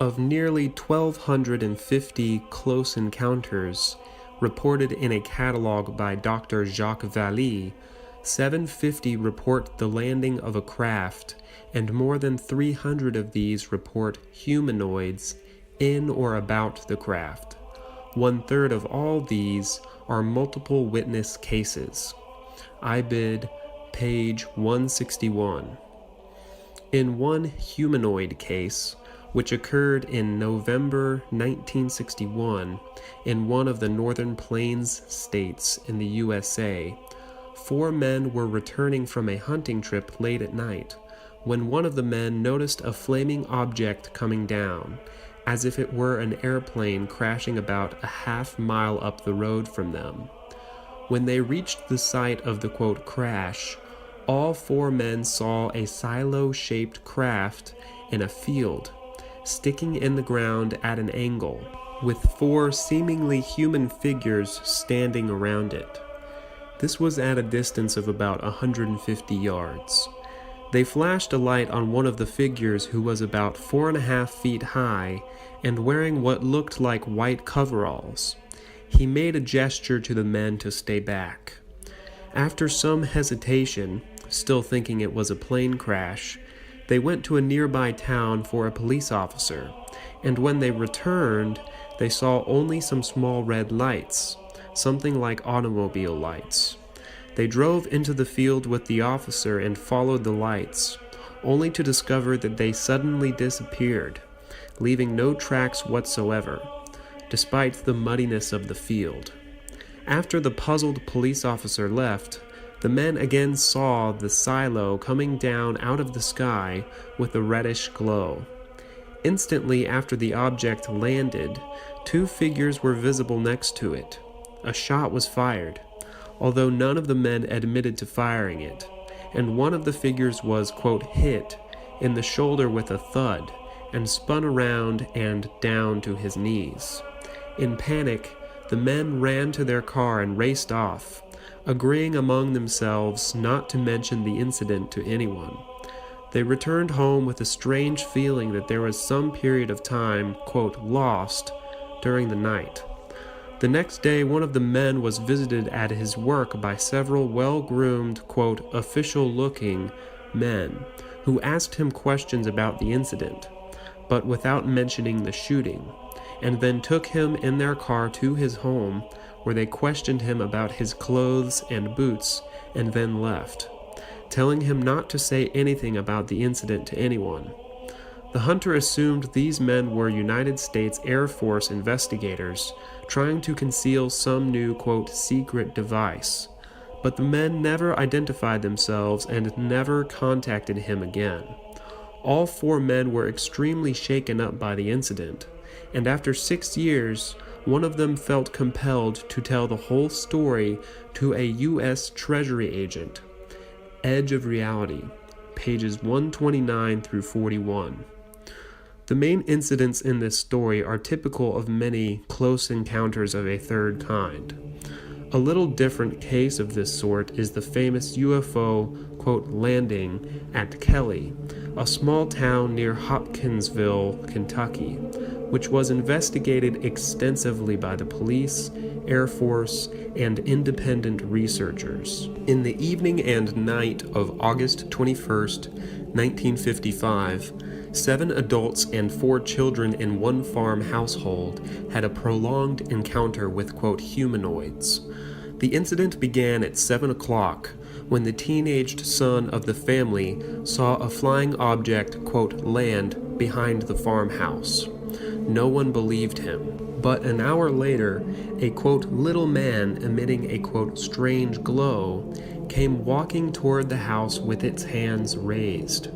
Of nearly 1,250 close encounters reported in a catalog by Dr. Jacques Vallée, 750 report the landing of a craft, and more than 300 of these report humanoids in or about the craft. 1/3 of all these are multiple witness cases. IBID, page 161. In one humanoid case, which occurred in November 1961 in one of the Northern Plains states in the USA, 4 men were returning from a hunting trip late at night when one of the men noticed a flaming object coming down, as if it were an airplane crashing about a half-mile up the road from them. When they reached the site of the quote crash, all 4 men saw a silo-shaped craft in a field, sticking in the ground at an angle, with 4 seemingly human figures standing around it. This was at a distance of about 150 yards. They flashed a light on one of the figures, who was about 4.5 feet high and wearing what looked like white coveralls. He made a gesture to the men to stay back. After some hesitation, still thinking it was a plane crash, they went to a nearby town for a police officer, and when they returned, they saw only some small red lights, something like automobile lights. They drove into the field with the officer and followed the lights, only to discover that they suddenly disappeared, leaving no tracks whatsoever, despite the muddiness of the field. After the puzzled police officer left, the men again saw the silo coming down out of the sky with a reddish glow. Instantly after the object landed, 2 figures were visible next to it. A shot was fired, although none of the men admitted to firing it, and one of the figures was, quote, hit in the shoulder with a thud and spun around and down to his knees. In panic, the men ran to their car and raced off, agreeing among themselves not to mention the incident to anyone. They returned home with a strange feeling that there was some period of time, quote, lost during the night. The next day, one of the men was visited at his work by several well-groomed, quote, official-looking men who asked him questions about the incident, but without mentioning the shooting, and then took him in their car to his home, where they questioned him about his clothes and boots, and then left, telling him not to say anything about the incident to anyone. The hunter assumed these men were United States Air Force investigators trying to conceal some new, quote, secret device, but the men never identified themselves and never contacted him again. All 4 men were extremely shaken up by the incident, and after 6 years, one of them felt compelled to tell the whole story to a U.S. Treasury agent. Edge of Reality, pages 129 through 41. The main incidents in this story are typical of many close encounters of a third kind. A little different case of this sort is the famous UFO, quote, landing at Kelly, a small town near Hopkinsville, Kentucky, which was investigated extensively by the police, Air Force, and independent researchers. In the evening and night of August 21st, 1955, 7 adults and 4 children in one farm household had a prolonged encounter with, quote, humanoids. The incident began at 7 o'clock when the teenaged son of the family saw a flying object, quote, land behind the farmhouse. No one believed him, but an hour later, a, quote, little man emitting a, quote, strange glow came walking toward the house with its hands raised.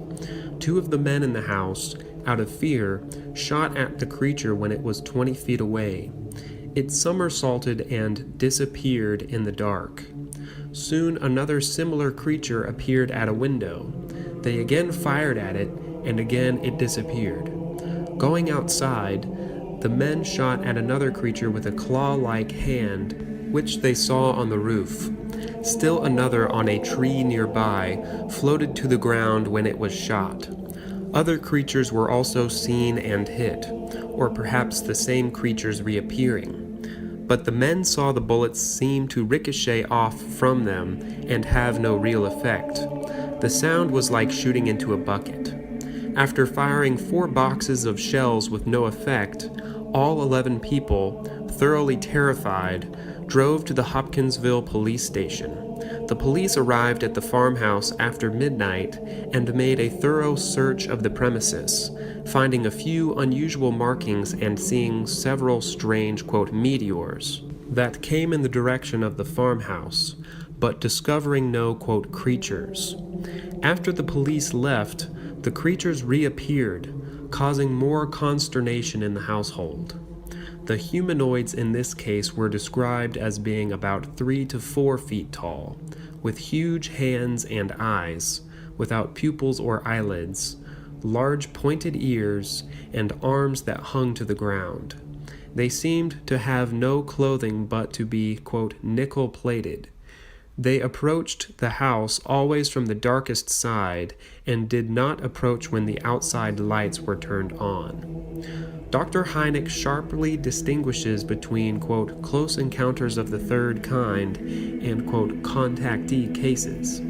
2 of the men in the house, out of fear, shot at the creature when it was 20 feet away. It somersaulted and disappeared in the dark. Soon another similar creature appeared at a window. They again fired at it, and again it disappeared. Going outside, the men shot at another creature with a claw-like hand, which they saw on the roof. Still another on a tree nearby floated to the ground when it was shot. Other creatures were also seen and hit, or perhaps the same creatures reappearing. But the men saw the bullets seem to ricochet off from them and have no real effect. The sound was like shooting into a bucket. After firing 4 boxes of shells with no effect, all 11 people, thoroughly terrified, drove to the Hopkinsville police station. The The police arrived at the farmhouse after midnight and made a thorough search of the premises, finding a few unusual markings and seeing several strange, quote, meteors that came in the direction of the farmhouse, but discovering no, quote, creatures. After the police left, the creatures reappeared, causing more consternation in the household. The humanoids in this case were described as being about 3 to 4 feet tall, with huge hands and eyes, without pupils or eyelids, large pointed ears, and arms that hung to the ground. They seemed to have no clothing but to be, quote, nickel-plated. They approached the house always from the darkest side and did not approach when the outside lights were turned on. Dr. Hynek sharply distinguishes between, quote, close encounters of the third kind and, quote, contactee cases.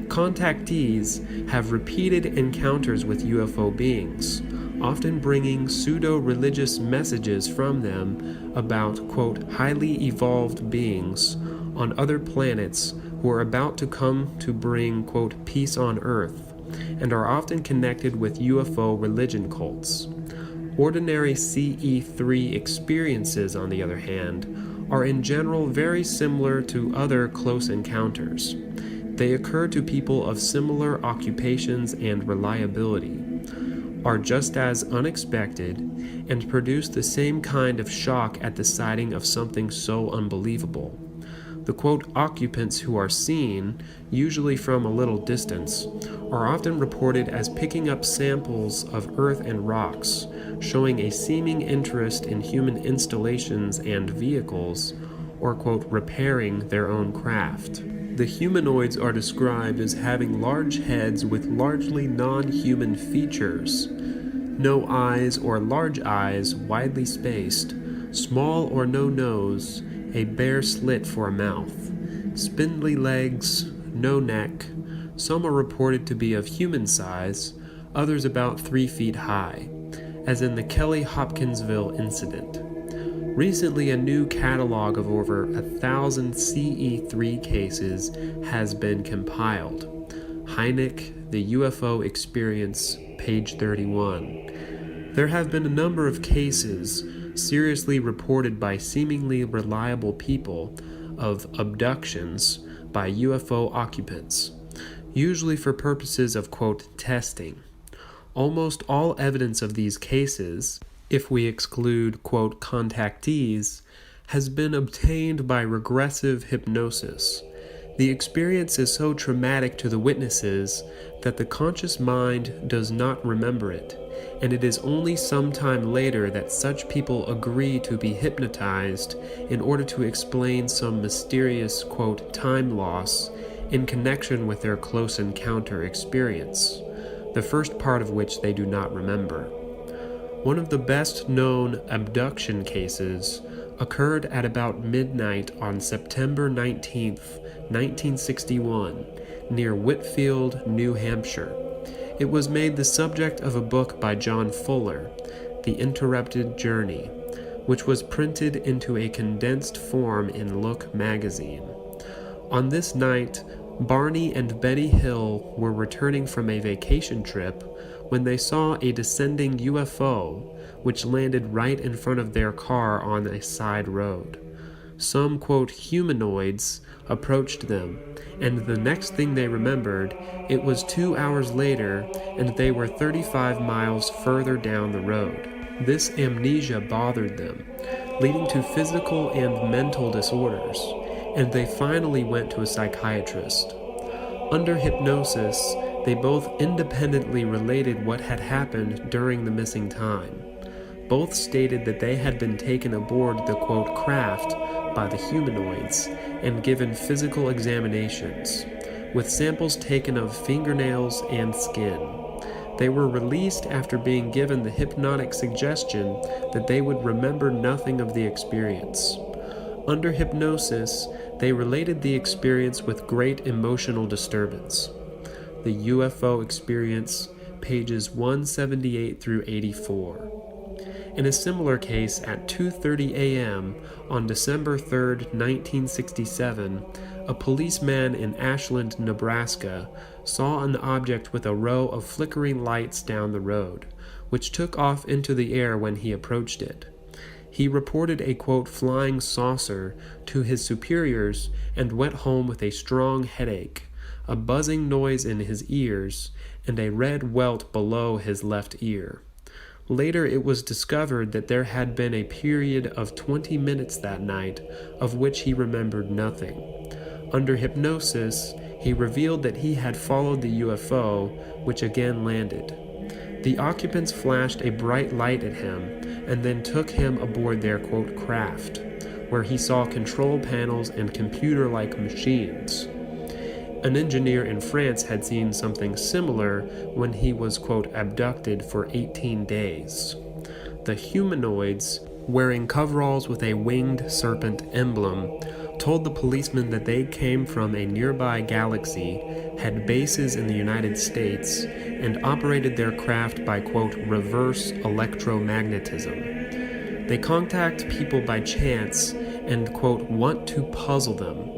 Contactees have repeated encounters with UFO beings, often bringing pseudo-religious messages from them about, quote, highly evolved beings on other planets who are about to come to bring, quote, peace on Earth, and are often connected with UFO religion cults. Ordinary CE3 experiences, on the other hand, are in general very similar to other close encounters. They occur to people of similar occupations and reliability, are just as unexpected, and produce the same kind of shock at the sighting of something so unbelievable. The, quote, occupants who are seen, usually from a little distance, are often reported as picking up samples of earth and rocks, showing a seeming interest in human installations and vehicles, or, quote, repairing their own craft. The humanoids are described as having large heads with largely non-human features, no eyes or large eyes widely spaced, small or no nose, a bare slit for a mouth, spindly legs, no neck. Some are reported to be of human size, others about 3 feet high, as in the Kelly Hopkinsville incident. Recently, a new catalog of over 1,000 CE3 cases has been compiled. Hynek, The UFO Experience, page 31. There have been a number of cases seriously reported by seemingly reliable people of abductions by UFO occupants, usually for purposes of, quote, testing. Almost all evidence of these cases, if we exclude, quote, contactees, has been obtained by regressive hypnosis. The experience is so traumatic to the witnesses that the conscious mind does not remember it, and it is only some time later that such people agree to be hypnotized in order to explain some mysterious, quote, time loss in connection with their close encounter experience, the first part of which they do not remember. One of the best-known abduction cases occurred at about midnight on September 19th, 1961, near Whitfield, New Hampshire. It was made the subject of a book by John Fuller, The Interrupted Journey, which was printed into a condensed form in Look magazine. On this night, Barney and Betty Hill were returning from a vacation trip when they saw a descending UFO, which landed right in front of their car on a side road. Some, quote, humanoids approached them, and the next thing they remembered, it was 2 hours later, and they were 35 miles further down the road. This amnesia bothered them, leading to physical and mental disorders, and they finally went to a psychiatrist. Under hypnosis, they both independently related what had happened during the missing time. Both stated that they had been taken aboard the, quote, craft by the humanoids and given physical examinations, with samples taken of fingernails and skin. They were released after being given the hypnotic suggestion that they would remember nothing of the experience. Under hypnosis, they related the experience with great emotional disturbance. The UFO Experience, pages 178 through 84. In a similar case, at 2:30 a.m. on December 3, 1967, a policeman in Ashland, Nebraska, saw an object with a row of flickering lights down the road, which took off into the air when he approached it. He reported a, quote, flying saucer to his superiors and went home with a strong headache, a buzzing noise in his ears, and a red welt below his left ear. Later it was discovered that there had been a period of 20 minutes that night of which he remembered nothing. Under hypnosis, he revealed that he had followed the UFO, which again landed. The occupants flashed a bright light at him and then took him aboard their, quote, craft, where he saw control panels and computer-like machines. An engineer in France had seen something similar when he was, quote, abducted for 18 days. The humanoids, wearing coveralls with a winged serpent emblem, told the policeman that they came from a nearby galaxy, had bases in the United States, and operated their craft by, quote, reverse electromagnetism. They contact people by chance and, quote, want to puzzle them.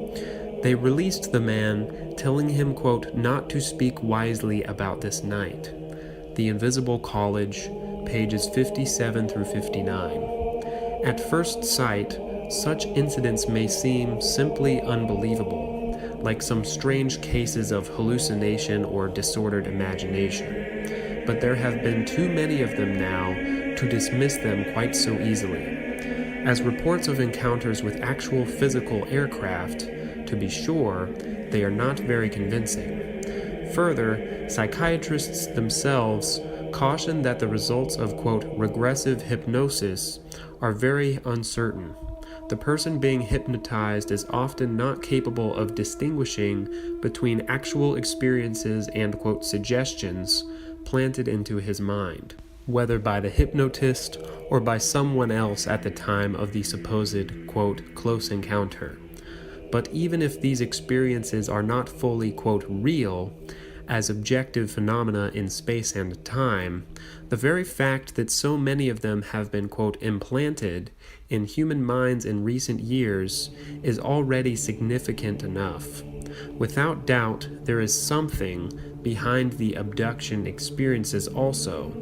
They released the man, telling him, quote, not to speak wisely about this night. The Invisible College, pages 57 through 59. At first sight, such incidents may seem simply unbelievable, like some strange cases of hallucination or disordered imagination. But there have been too many of them now to dismiss them quite so easily. As reports of encounters with actual physical aircraft, to be sure, they are not very convincing. Further, psychiatrists themselves caution that the results of, quote, regressive hypnosis are very uncertain. The person being hypnotized is often not capable of distinguishing between actual experiences and, quote, suggestions planted into his mind, whether by the hypnotist or by someone else at the time of the supposed, quote, close encounter. But even if these experiences are not fully, quote, real, as objective phenomena in space and time, the very fact that so many of them have been, quote, implanted in human minds in recent years is already significant enough. Without doubt, there is something behind the abduction experiences also,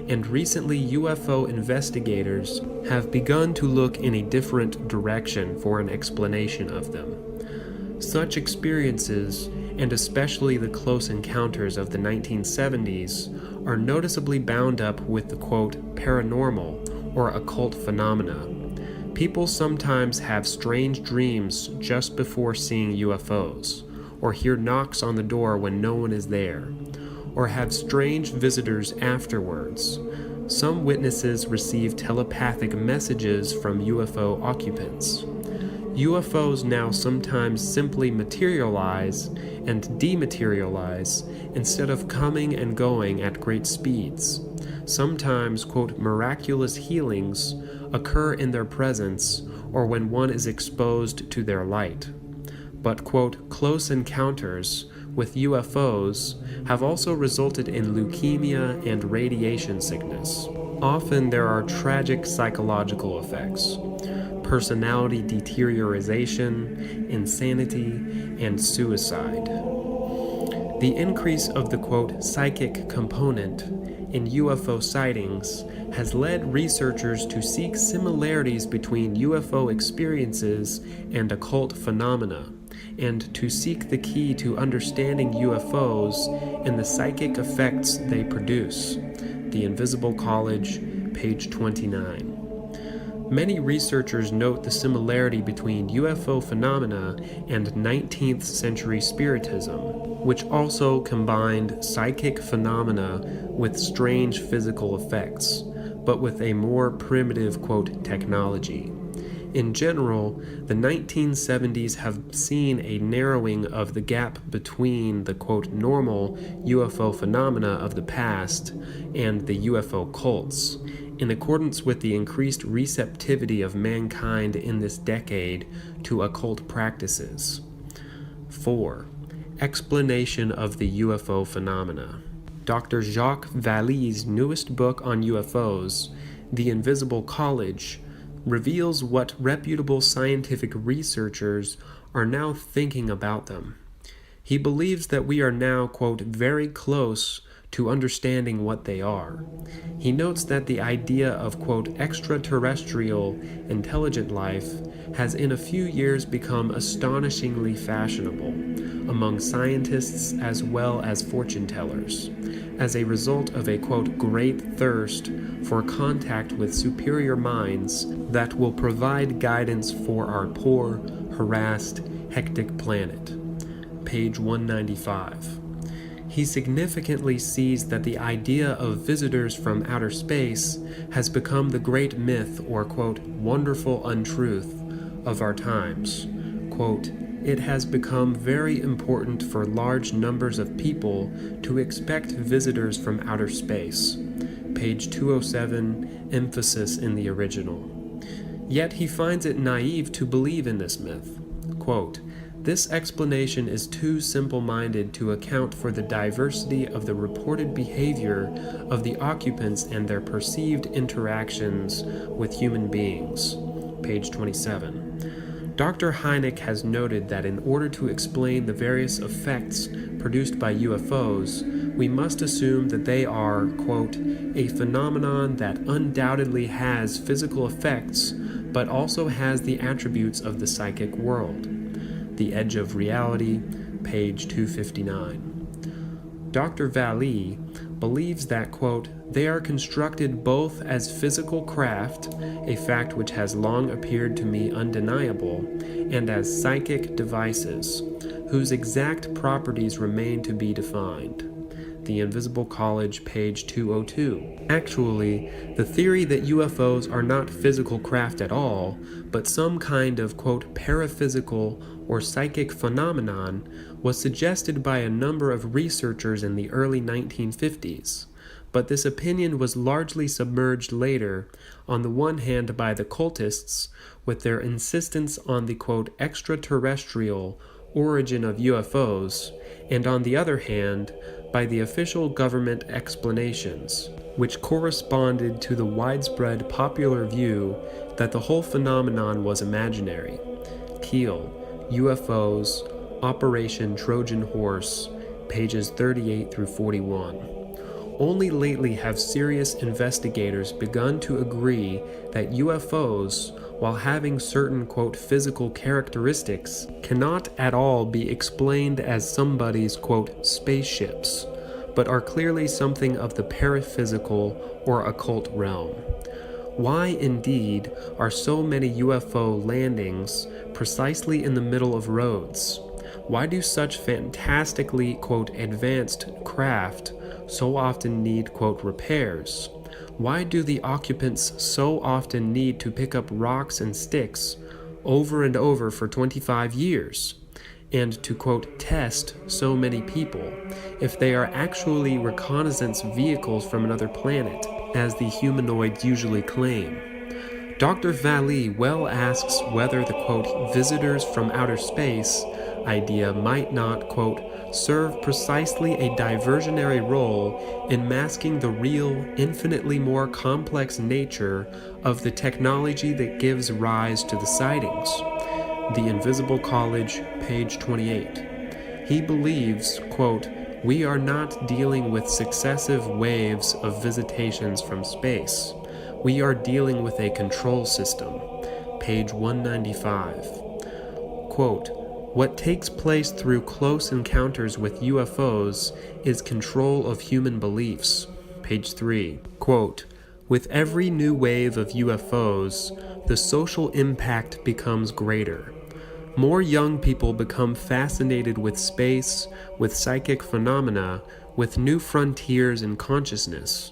and recently UFO investigators have begun to look in a different direction for an explanation of them. Such experiences, and especially the close encounters of the 1970s, are noticeably bound up with the, quote, paranormal or occult phenomena. People sometimes have strange dreams just before seeing UFOs, or hear knocks on the door when no one is there, or have strange visitors afterwards. Some witnesses receive telepathic messages from UFO occupants. UFOs now sometimes simply materialize and dematerialize instead of coming and going at great speeds. Sometimes, quote, miraculous healings occur in their presence or when one is exposed to their light. But, quote, close encounters with UFOs have also resulted in leukemia and radiation sickness. Often there are tragic psychological effects: personality deterioration, insanity, and suicide. The increase of the, quote, psychic component in UFO sightings has led researchers to seek similarities between UFO experiences and occult phenomena, and to seek the key to understanding UFOs and the psychic effects they produce. The Invisible College, page 29. Many researchers note the similarity between UFO phenomena and 19th century Spiritism, which also combined psychic phenomena with strange physical effects, but with a more primitive, quote, technology. In general, the 1970s have seen a narrowing of the gap between the, quote, normal UFO phenomena of the past and the UFO cults, in accordance with the increased receptivity of mankind in this decade to occult practices. 4. Explanation of the UFO phenomena. Dr. Jacques Vallée's newest book on UFOs, The Invisible College, reveals what reputable scientific researchers are now thinking about them. He believes that we are now, quote, very close to understanding what they are. He notes that the idea of, quote, extraterrestrial intelligent life has in a few years become astonishingly fashionable among scientists as well as fortune tellers, as a result of a, quote, great thirst for contact with superior minds that will provide guidance for our poor, harassed, hectic planet. Page 195. He significantly sees that the idea of visitors from outer space has become the great myth or, quote, wonderful untruth of our times. Quote, it has become very important for large numbers of people to expect visitors from outer space. Page 207, emphasis in the original. Yet he finds it naive to believe in this myth. Quote, this explanation is too simple-minded to account for the diversity of the reported behavior of the occupants and their perceived interactions with human beings. Page 27. Dr. Hynek has noted that in order to explain the various effects produced by UFOs, we must assume that they are, quote, a phenomenon that undoubtedly has physical effects, but also has the attributes of the psychic world. The Edge of Reality, page 259. Dr. Vallee believes that, quote, they are constructed both as physical craft, a fact which has long appeared to me undeniable, and as psychic devices, whose exact properties remain to be defined. The Invisible College, page 202. Actually, the theory that UFOs are not physical craft at all, but some kind of, quote, paraphysical or psychic phenomenon was suggested by a number of researchers in the early 1950s, but this opinion was largely submerged later, on the one hand by the cultists, with their insistence on the, quote, extraterrestrial origin of UFOs, and on the other hand, by the official government explanations, which corresponded to the widespread popular view that the whole phenomenon was imaginary. Keel, UFOs, Operation Trojan Horse, pages 38 through 41. Only lately have serious investigators begun to agree that UFOs, while having certain, quote, physical characteristics, cannot at all be explained as somebody's, quote, spaceships, but are clearly something of the paraphysical or occult realm. Why, indeed, are so many UFO landings precisely in the middle of roads? Why do such fantastically, quote, advanced craft so often need, quote, repairs? Why do the occupants so often need to pick up rocks and sticks over and over for 25 years? And to, quote, test so many people, if they are actually reconnaissance vehicles from another planet, as the humanoids usually claim? Dr. Vallee well asks whether the, quote, visitors from outer space idea might not, quote, serve precisely a diversionary role in masking the real, infinitely more complex nature of the technology that gives rise to the sightings. The Invisible College, page 28. He believes, quote, we are not dealing with successive waves of visitations from space. We are dealing with a control system. Page 195. Quote, what takes place through close encounters with UFOs is control of human beliefs. Page 3. Quote, with every new wave of UFOs, the social impact becomes greater. More young people become fascinated with space, with psychic phenomena, with new frontiers in consciousness.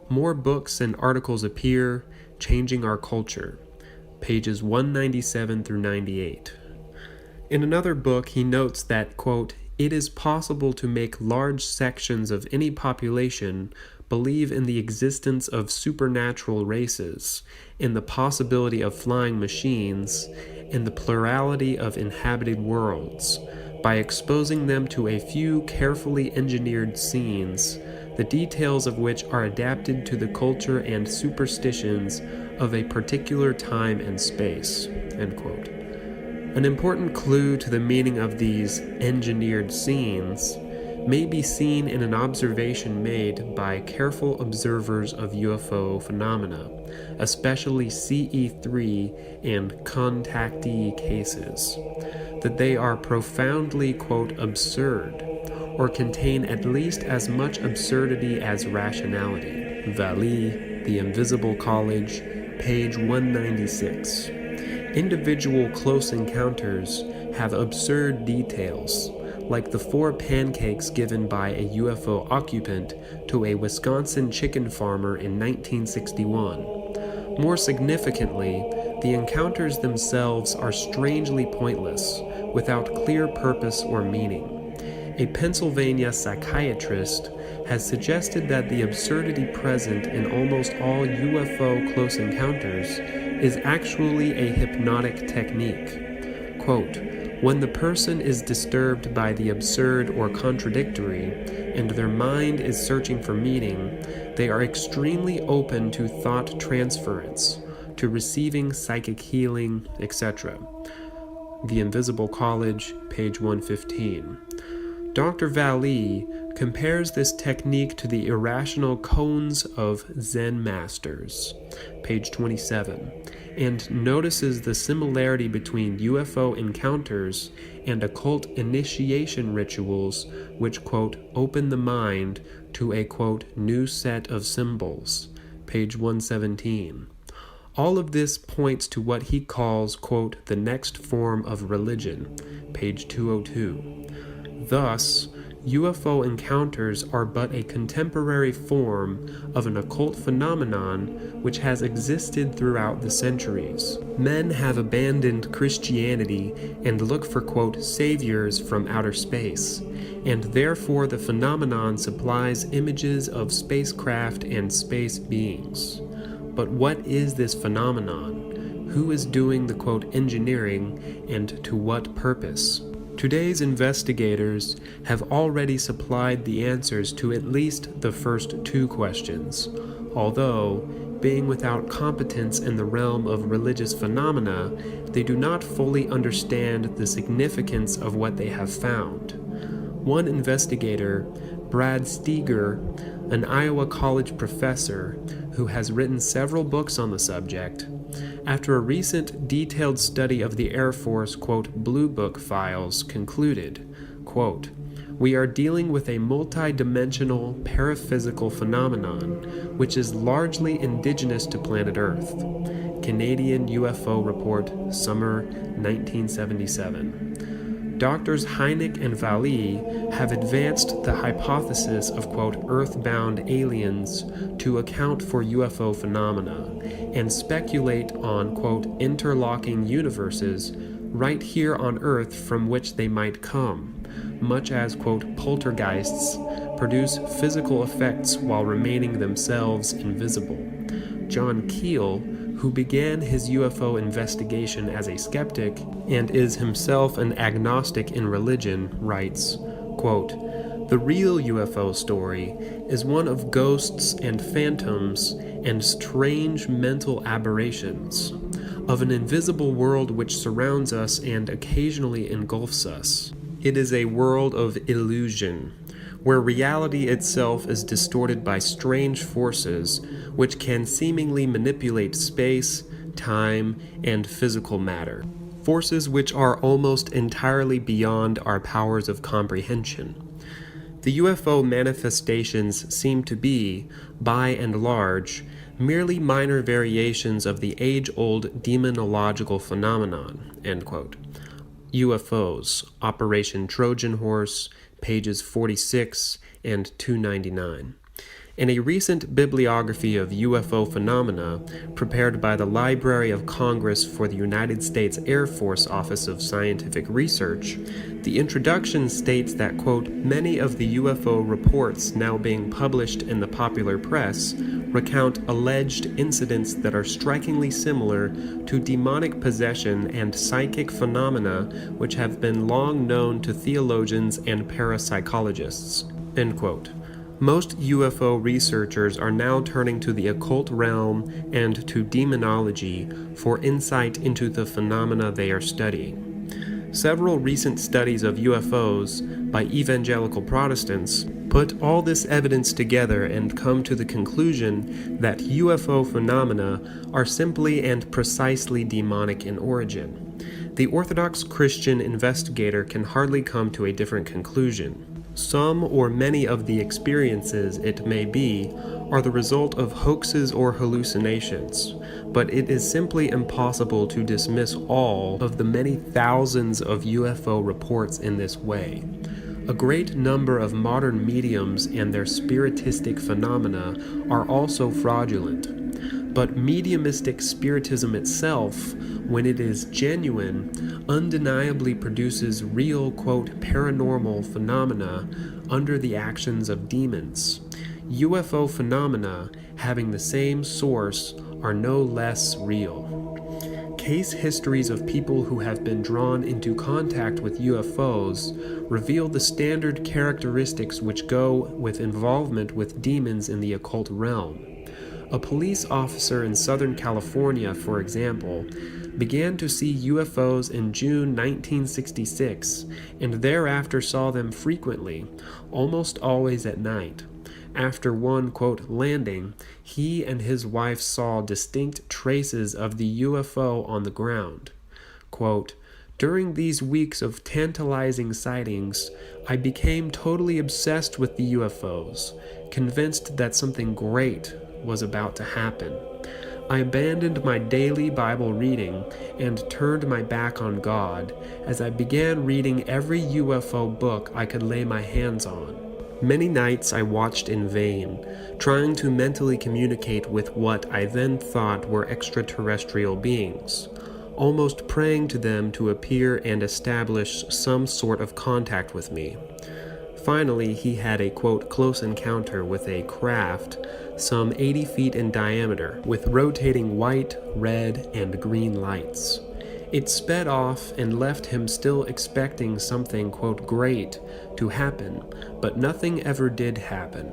More books and articles appear, changing our culture. Pages 197 through 98. In another book, he notes that, quote, it is possible to make large sections of any population believe in the existence of supernatural races, in the possibility of flying machines, in the plurality of inhabited worlds, by exposing them to a few carefully engineered scenes, the details of which are adapted to the culture and superstitions of a particular time and space, end quote. An important clue to the meaning of these engineered scenes may be seen in an observation made by careful observers of UFO phenomena, especially CE3 and contactee cases, that they are profoundly, quote, absurd, or contain at least as much absurdity as rationality. Vallee, The Invisible College, page 196. Individual close encounters have absurd details, like the 4 pancakes given by a UFO occupant to a Wisconsin chicken farmer in 1961. More significantly, the encounters themselves are strangely pointless, without clear purpose or meaning. A Pennsylvania psychiatrist has suggested that the absurdity present in almost all UFO close encounters is actually a hypnotic technique. Quote, when the person is disturbed by the absurd or contradictory, and their mind is searching for meaning, they are extremely open to thought transference, to receiving psychic healing, etc. The Invisible College, page 115. Dr. Vallee compares this technique to the irrational koans of Zen masters, page 27, and notices the similarity between UFO encounters and occult initiation rituals which, quote, open the mind to a, quote, new set of symbols, page 117. All of this points to what he calls, quote, the next form of religion, page 202. Thus, UFO encounters are but a contemporary form of an occult phenomenon which has existed throughout the centuries. Men have abandoned Christianity and look for, quote, saviors from outer space, and therefore the phenomenon supplies images of spacecraft and space beings. But what is this phenomenon? Who is doing the, quote, engineering, and to what purpose? Today's investigators have already supplied the answers to at least the first 2 questions, although, being without competence in the realm of religious phenomena, they do not fully understand the significance of what they have found. One investigator, Brad Steger, an Iowa College professor who has written several books on the subject, after a recent detailed study of the Air Force, quote, Blue Book files, concluded, quote, we are dealing with a multi-dimensional paraphysical phenomenon which is largely indigenous to planet Earth. Canadian UFO Report, Summer 1977. Doctors Hynek and Vallee have advanced the hypothesis of, quote, earthbound aliens to account for UFO phenomena and speculate on, quote, interlocking universes right here on Earth from which they might come, much as, quote, poltergeists produce physical effects while remaining themselves invisible. John Keel, who began his UFO investigation as a skeptic and is himself an agnostic in religion, writes, quote, the real UFO story is one of ghosts and phantoms and strange mental aberrations, of an invisible world which surrounds us and occasionally engulfs us. It is a world of illusion, where reality itself is distorted by strange forces which can seemingly manipulate space, time, and physical matter. Forces which are almost entirely beyond our powers of comprehension. The UFO manifestations seem to be, by and large, merely minor variations of the age-old demonological phenomenon, end quote. UFOs, Operation Trojan Horse, pages 46 and 299. In a recent bibliography of UFO phenomena prepared by the Library of Congress for the United States Air Force Office of Scientific Research, the introduction states that, quote, many of the UFO reports now being published in the popular press recount alleged incidents that are strikingly similar to demonic possession and psychic phenomena which have been long known to theologians and parapsychologists, end quote. Most UFO researchers are now turning to the occult realm and to demonology for insight into the phenomena they are studying. Several recent studies of UFOs by evangelical Protestants put all this evidence together and come to the conclusion that UFO phenomena are simply and precisely demonic in origin. The Orthodox Christian investigator can hardly come to a different conclusion. Some or many of the experiences, it may be, are the result of hoaxes or hallucinations, but it is simply impossible to dismiss all of the many thousands of UFO reports in this way. A great number of modern mediums and their spiritistic phenomena are also fraudulent, but mediumistic spiritism itself, when it is genuine, undeniably produces real, quote, paranormal phenomena under the actions of demons. UFO phenomena, having the same source, are no less real. Case histories of people who have been drawn into contact with UFOs reveal the standard characteristics which go with involvement with demons in the occult realm. A police officer in Southern California, for example, began to see UFOs in June 1966 and thereafter saw them frequently, almost always at night. After one, quote, landing, he and his wife saw distinct traces of the UFO on the ground. Quote, during these weeks of tantalizing sightings, I became totally obsessed with the UFOs, convinced that something great was about to happen. I abandoned my daily Bible reading and turned my back on God as I began reading every UFO book I could lay my hands on. Many nights I watched in vain, trying to mentally communicate with what I then thought were extraterrestrial beings, almost praying to them to appear and establish some sort of contact with me. Finally, he had a, quote, close encounter with a craft some 80 feet in diameter, with rotating white, red, and green lights. It sped off and left him still expecting something, quote, great to happen, but nothing ever did happen.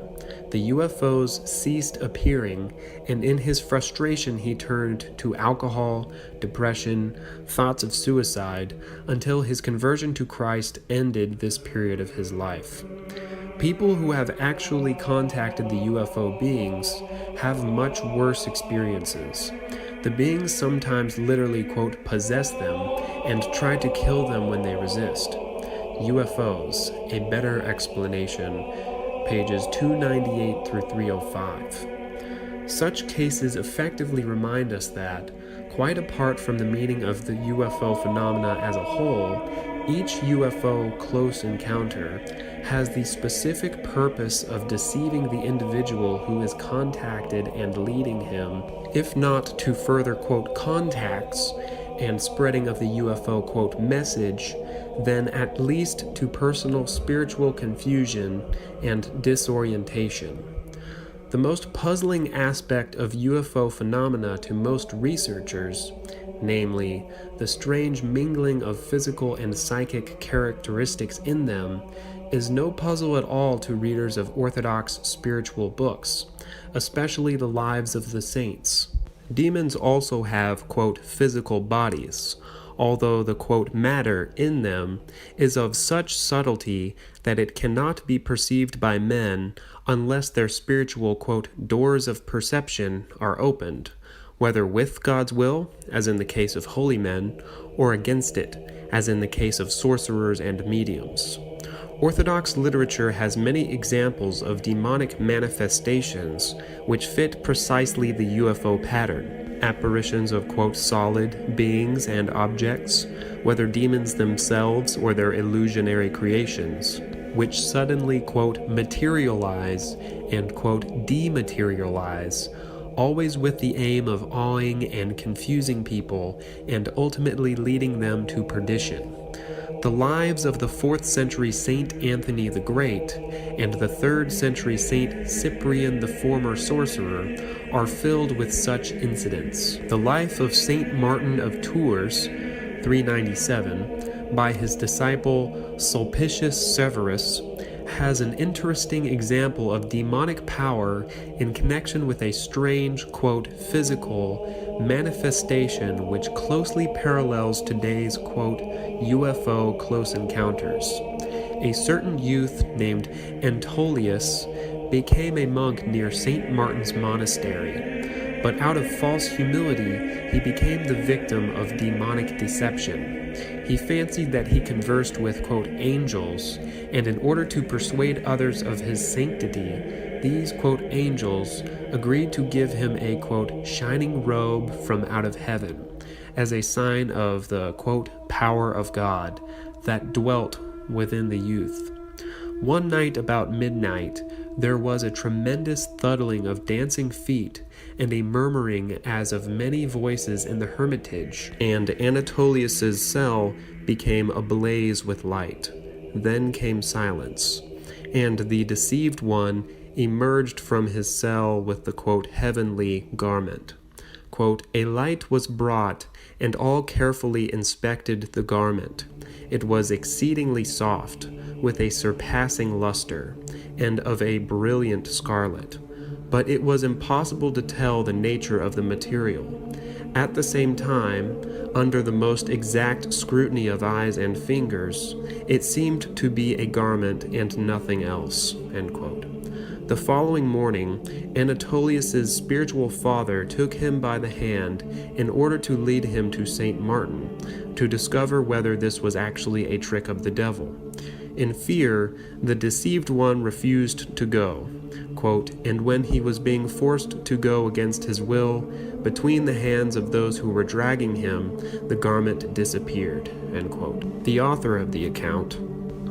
The UFOs ceased appearing, and in his frustration he turned to alcohol, depression, thoughts of suicide, until his conversion to Christ ended this period of his life. People who have actually contacted the UFO beings have much worse experiences. The beings sometimes literally, quote, possess them and try to kill them when they resist. UFOs, a better explanation, pages 298 through 305. Such cases effectively remind us that, quite apart from the meaning of the UFO phenomena as a whole, each UFO close encounter has the specific purpose of deceiving the individual who is contacted and leading him, if not to further, quote, contacts and spreading of the UFO, quote, message, then at least to personal spiritual confusion and disorientation. The most puzzling aspect of UFO phenomena to most researchers, namely, the strange mingling of physical and psychic characteristics in them, is no puzzle at all to readers of Orthodox spiritual books, especially the lives of the saints. Demons also have, quote, physical bodies, although the, quote, matter in them is of such subtlety that it cannot be perceived by men unless their spiritual, quote, doors of perception are opened, whether with God's will, as in the case of holy men, or against it, as in the case of sorcerers and mediums. Orthodox literature has many examples of demonic manifestations which fit precisely the UFO pattern. Apparitions of, quote, solid beings and objects, whether demons themselves or their illusionary creations, which suddenly, quote, materialize and, quote, dematerialize, always with the aim of awing and confusing people and ultimately leading them to perdition. The lives of the 4th century Saint Anthony the Great and the 3rd century Saint Cyprian the former sorcerer are filled with such incidents. The life of Saint Martin of Tours, 397, by his disciple Sulpicius Severus, has an interesting example of demonic power in connection with a strange, quote, physical manifestation which closely parallels today's, quote, UFO close encounters. A certain youth named Antonius became a monk near St. Martin's Monastery, but out of false humility he became the victim of demonic deception. He fancied that he conversed with, quote, angels, and in order to persuade others of his sanctity, these, quote, angels agreed to give him a, quote, shining robe from out of heaven, as a sign of the, quote, power of God that dwelt within the youth. One night about midnight, there was a tremendous thudding of dancing feet and a murmuring as of many voices in the hermitage, and Anatolius's cell became ablaze with light. Then came silence, and the deceived one emerged from his cell with the, quote, heavenly garment. Quote, a light was brought, and all carefully inspected the garment. It was exceedingly soft, with a surpassing luster, and of a brilliant scarlet. But it was impossible to tell the nature of the material. At the same time, under the most exact scrutiny of eyes and fingers, it seemed to be a garment and nothing else. End quote. The following morning, Anatolius's spiritual father took him by the hand in order to lead him to St. Martin, to discover whether this was actually a trick of the devil. In fear, the deceived one refused to go. Quote, and when he was being forced to go against his will, between the hands of those who were dragging him, the garment disappeared. End quote. The author of the account,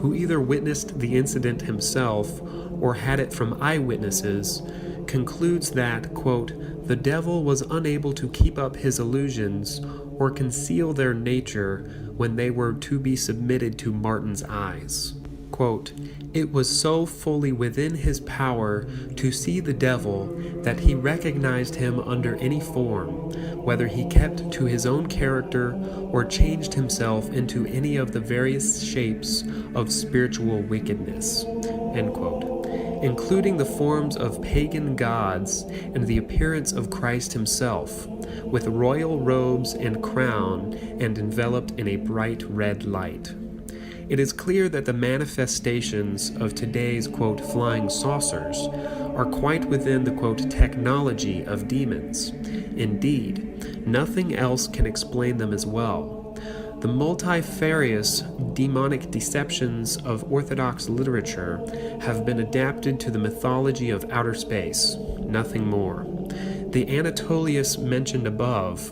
who either witnessed the incident himself or had it from eyewitnesses, concludes that, quote, the devil was unable to keep up his illusions or conceal their nature when they were to be submitted to Martin's eyes. Quote, it was so fully within his power to see the devil that he recognized him under any form, whether he kept to his own character or changed himself into any of the various shapes of spiritual wickedness. End quote. Including the forms of pagan gods and the appearance of Christ himself, with royal robes and crown and enveloped in a bright red light. It is clear that the manifestations of today's, quote, flying saucers are quite within the, quote, technology of demons. Indeed, nothing else can explain them as well. The multifarious demonic deceptions of Orthodox literature have been adapted to the mythology of outer space, nothing more. The Anatolius mentioned above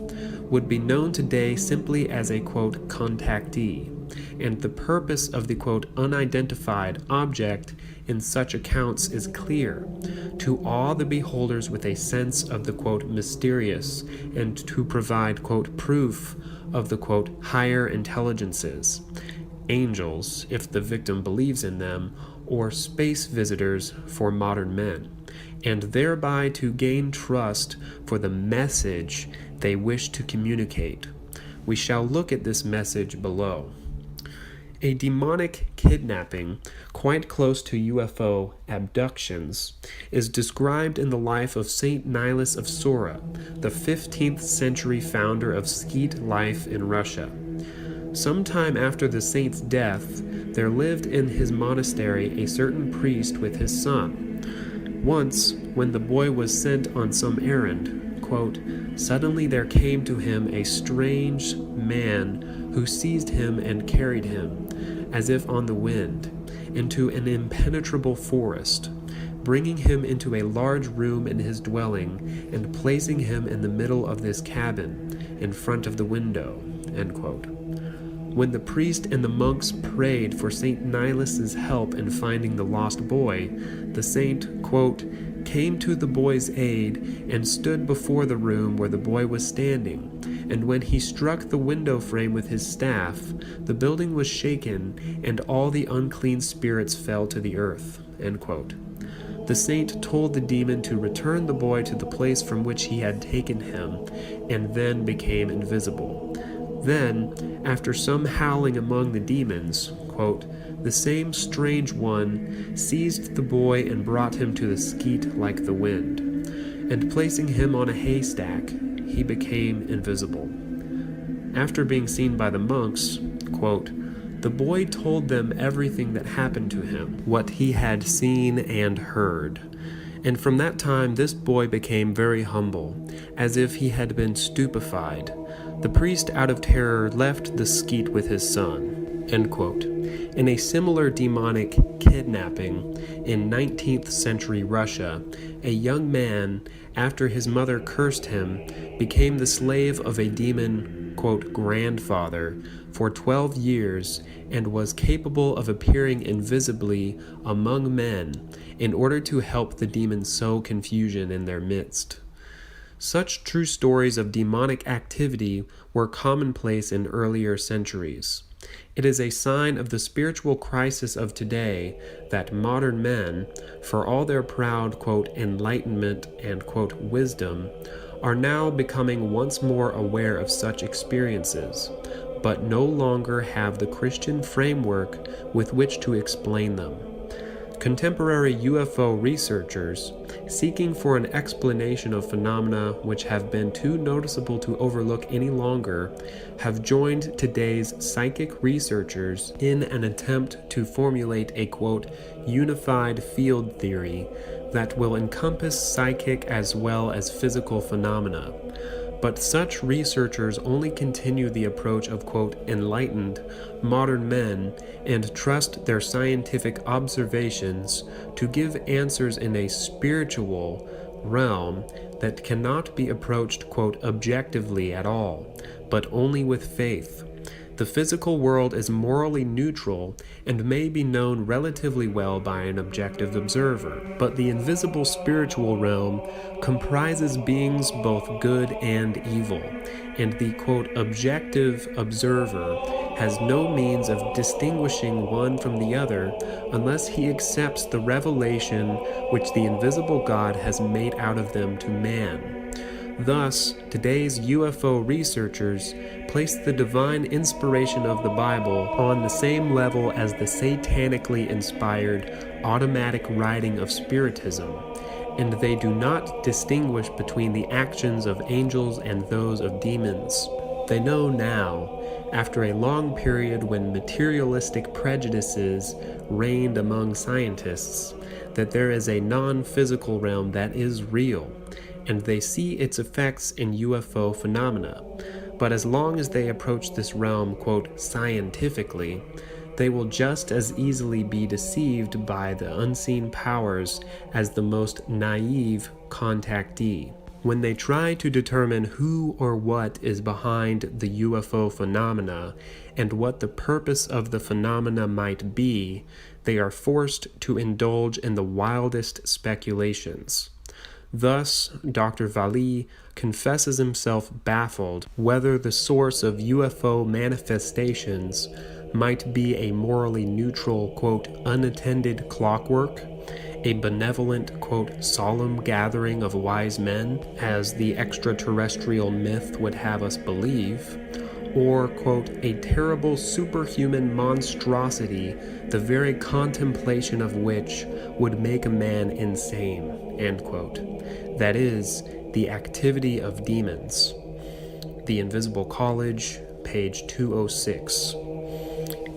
would be known today simply as a, quote, contactee, and the purpose of the, quote, unidentified object in such accounts is clear, to awe the beholders with a sense of the, quote, mysterious, and to provide, quote, proof of the, quote, higher intelligences, angels, if the victim believes in them, or space visitors for modern men, and thereby to gain trust for the message they wish to communicate. We shall look at this message below. A demonic kidnapping, quite close to UFO abductions, is described in the life of Saint Nilus of Sora, the 15th century founder of Skeet life in Russia. Sometime after the saint's death, there lived in his monastery a certain priest with his son. Once, when the boy was sent on some errand, quote, suddenly there came to him a strange man who seized him and carried him, as if on the wind, into an impenetrable forest, bringing him into a large room in his dwelling, and placing him in the middle of this cabin, in front of the window. End quote. When the priest and the monks prayed for St. Nilus's help in finding the lost boy, the saint, quote, came to the boy's aid and stood before the room where the boy was standing. And when he struck the window frame with his staff, the building was shaken, and all the unclean spirits fell to the earth. End quote. The saint told the demon to return the boy to the place from which he had taken him, and then became invisible. Then, after some howling among the demons, quote, the same strange one seized the boy and brought him to the skeet like the wind. And placing him on a haystack, he became invisible. After being seen by the monks, quote, the boy told them everything that happened to him, what he had seen and heard. And from that time this boy became very humble, as if he had been stupefied. The priest, out of terror, left the skeet with his son. End quote. In a similar demonic kidnapping in 19th century Russia, a young man, after his mother cursed him, became the slave of a demon, quote, grandfather for 12 years and was capable of appearing invisibly among men in order to help the demon sow confusion in their midst. Such true stories of demonic activity were commonplace in earlier centuries. It is a sign of the spiritual crisis of today that modern men, for all their proud, quote, enlightenment and, quote, wisdom, are now becoming once more aware of such experiences, but no longer have the Christian framework with which to explain them. Contemporary UFO researchers, seeking for an explanation of phenomena which have been too noticeable to overlook any longer, have joined today's psychic researchers in an attempt to formulate a, quote, unified field theory that will encompass psychic as well as physical phenomena. But such researchers only continue the approach of, quote, enlightened modern men and trust their scientific observations to give answers in a spiritual realm that cannot be approached, quote, objectively at all, but only with faith. The physical world is morally neutral and may be known relatively well by an objective observer, but the invisible spiritual realm comprises beings both good and evil, and the, quote, objective observer has no means of distinguishing one from the other unless he accepts the revelation which the invisible God has made out of them to man. Thus, today's UFO researchers place the divine inspiration of the Bible on the same level as the satanically inspired automatic writing of Spiritism, and they do not distinguish between the actions of angels and those of demons. They know now, after a long period when materialistic prejudices reigned among scientists, that there is a non-physical realm that is real, and they see its effects in UFO phenomena. But as long as they approach this realm, quote, scientifically, they will just as easily be deceived by the unseen powers as the most naive contactee. When they try to determine who or what is behind the UFO phenomena and what the purpose of the phenomena might be, they are forced to indulge in the wildest speculations. Thus, Dr. Vallee confesses himself baffled whether the source of UFO manifestations might be a morally neutral, quote, unattended clockwork, a benevolent, quote, solemn gathering of wise men, as the extraterrestrial myth would have us believe, or, quote, a terrible superhuman monstrosity, the very contemplation of which would make a man insane, end quote. That is, the activity of demons. The Invisible College, page 206.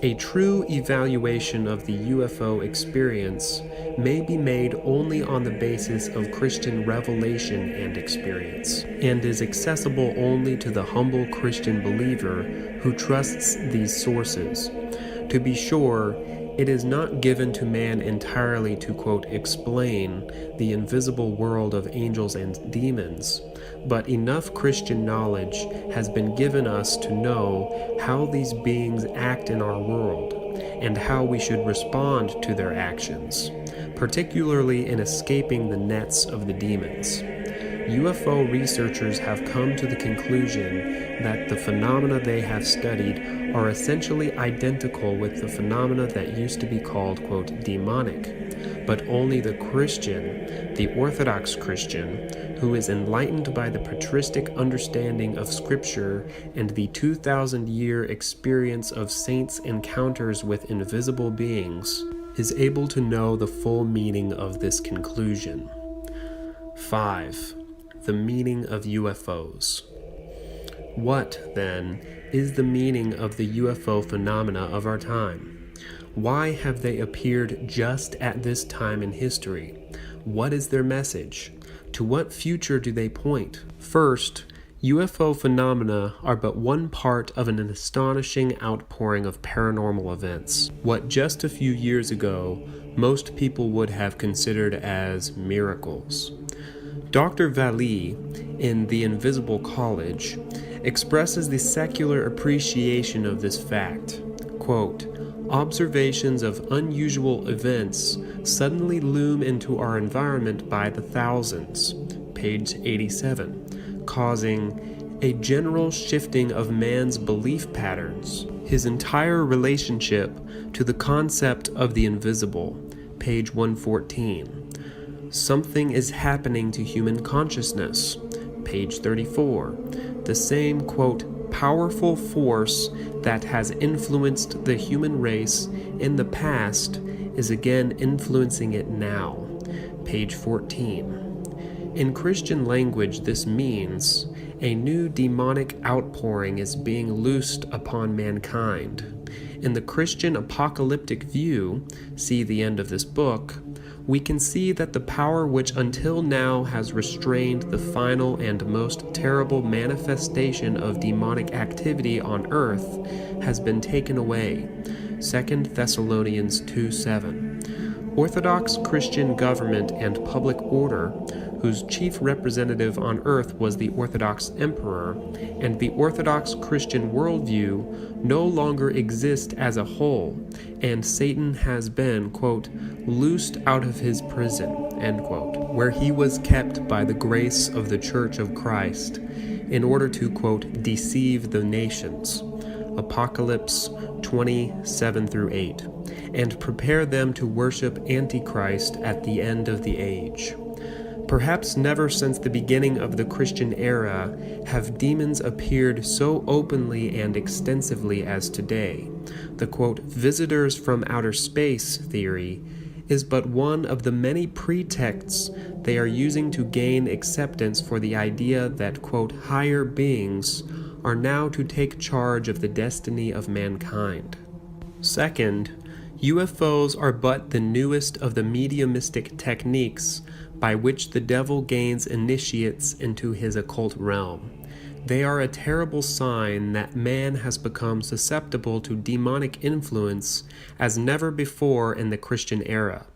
A true evaluation of the UFO experience may be made only on the basis of Christian revelation and experience, and is accessible only to the humble Christian believer who trusts these sources. To be sure, it is not given to man entirely to, quote, explain the invisible world of angels and demons, but enough Christian knowledge has been given us to know how these beings act in our world, and how we should respond to their actions, particularly in escaping the nets of the demons. UFO researchers have come to the conclusion that the phenomena they have studied are essentially identical with the phenomena that used to be called, quote, demonic, but only the Christian, the Orthodox Christian, who is enlightened by the patristic understanding of Scripture and the 2,000-year experience of saints' encounters with invisible beings, is able to know the full meaning of this conclusion. 5. the meaning of UFOs. What, then, is the meaning of the UFO phenomena of our time? Why have they appeared just at this time in history? What is their message? To what future do they point? First, UFO phenomena are but one part of an astonishing outpouring of paranormal events. What just a few years ago most people would have considered as miracles. Dr. Vallee, in The Invisible College, expresses the secular appreciation of this fact. Quote, "Observations of unusual events suddenly loom into our environment by the thousands," page 87, causing a general shifting of man's belief patterns. His entire relationship to the concept of the invisible, page 114. Something is happening to human consciousness, page 34. The same, quote, "powerful force that has influenced the human race in the past is again influencing it now," page 14. In Christian language, this means a new demonic outpouring is being loosed upon mankind. In the Christian apocalyptic view, see the end of this book, we can see that the power which until now has restrained the final and most terrible manifestation of demonic activity on earth has been taken away. 2 Thessalonians 2:7. Orthodox Christian government and public order, whose chief representative on earth was the Orthodox Emperor, and the Orthodox Christian worldview no longer exist as a whole, and Satan has been, quote, "loosed out of his prison," end quote, where he was kept by the grace of the Church of Christ, in order to, quote, "deceive the nations," Apocalypse 20:7-8, and prepare them to worship Antichrist at the end of the age. Perhaps never since the beginning of the Christian era have demons appeared so openly and extensively as today. The, quote, "visitors from outer space" theory is but one of the many pretexts they are using to gain acceptance for the idea that, quote, "higher beings are now to take charge of the destiny of mankind." Second, UFOs are but the newest of the mediumistic techniques by which the devil gains initiates into his occult realm. They are a terrible sign that man has become susceptible to demonic influence as never before in the Christian era.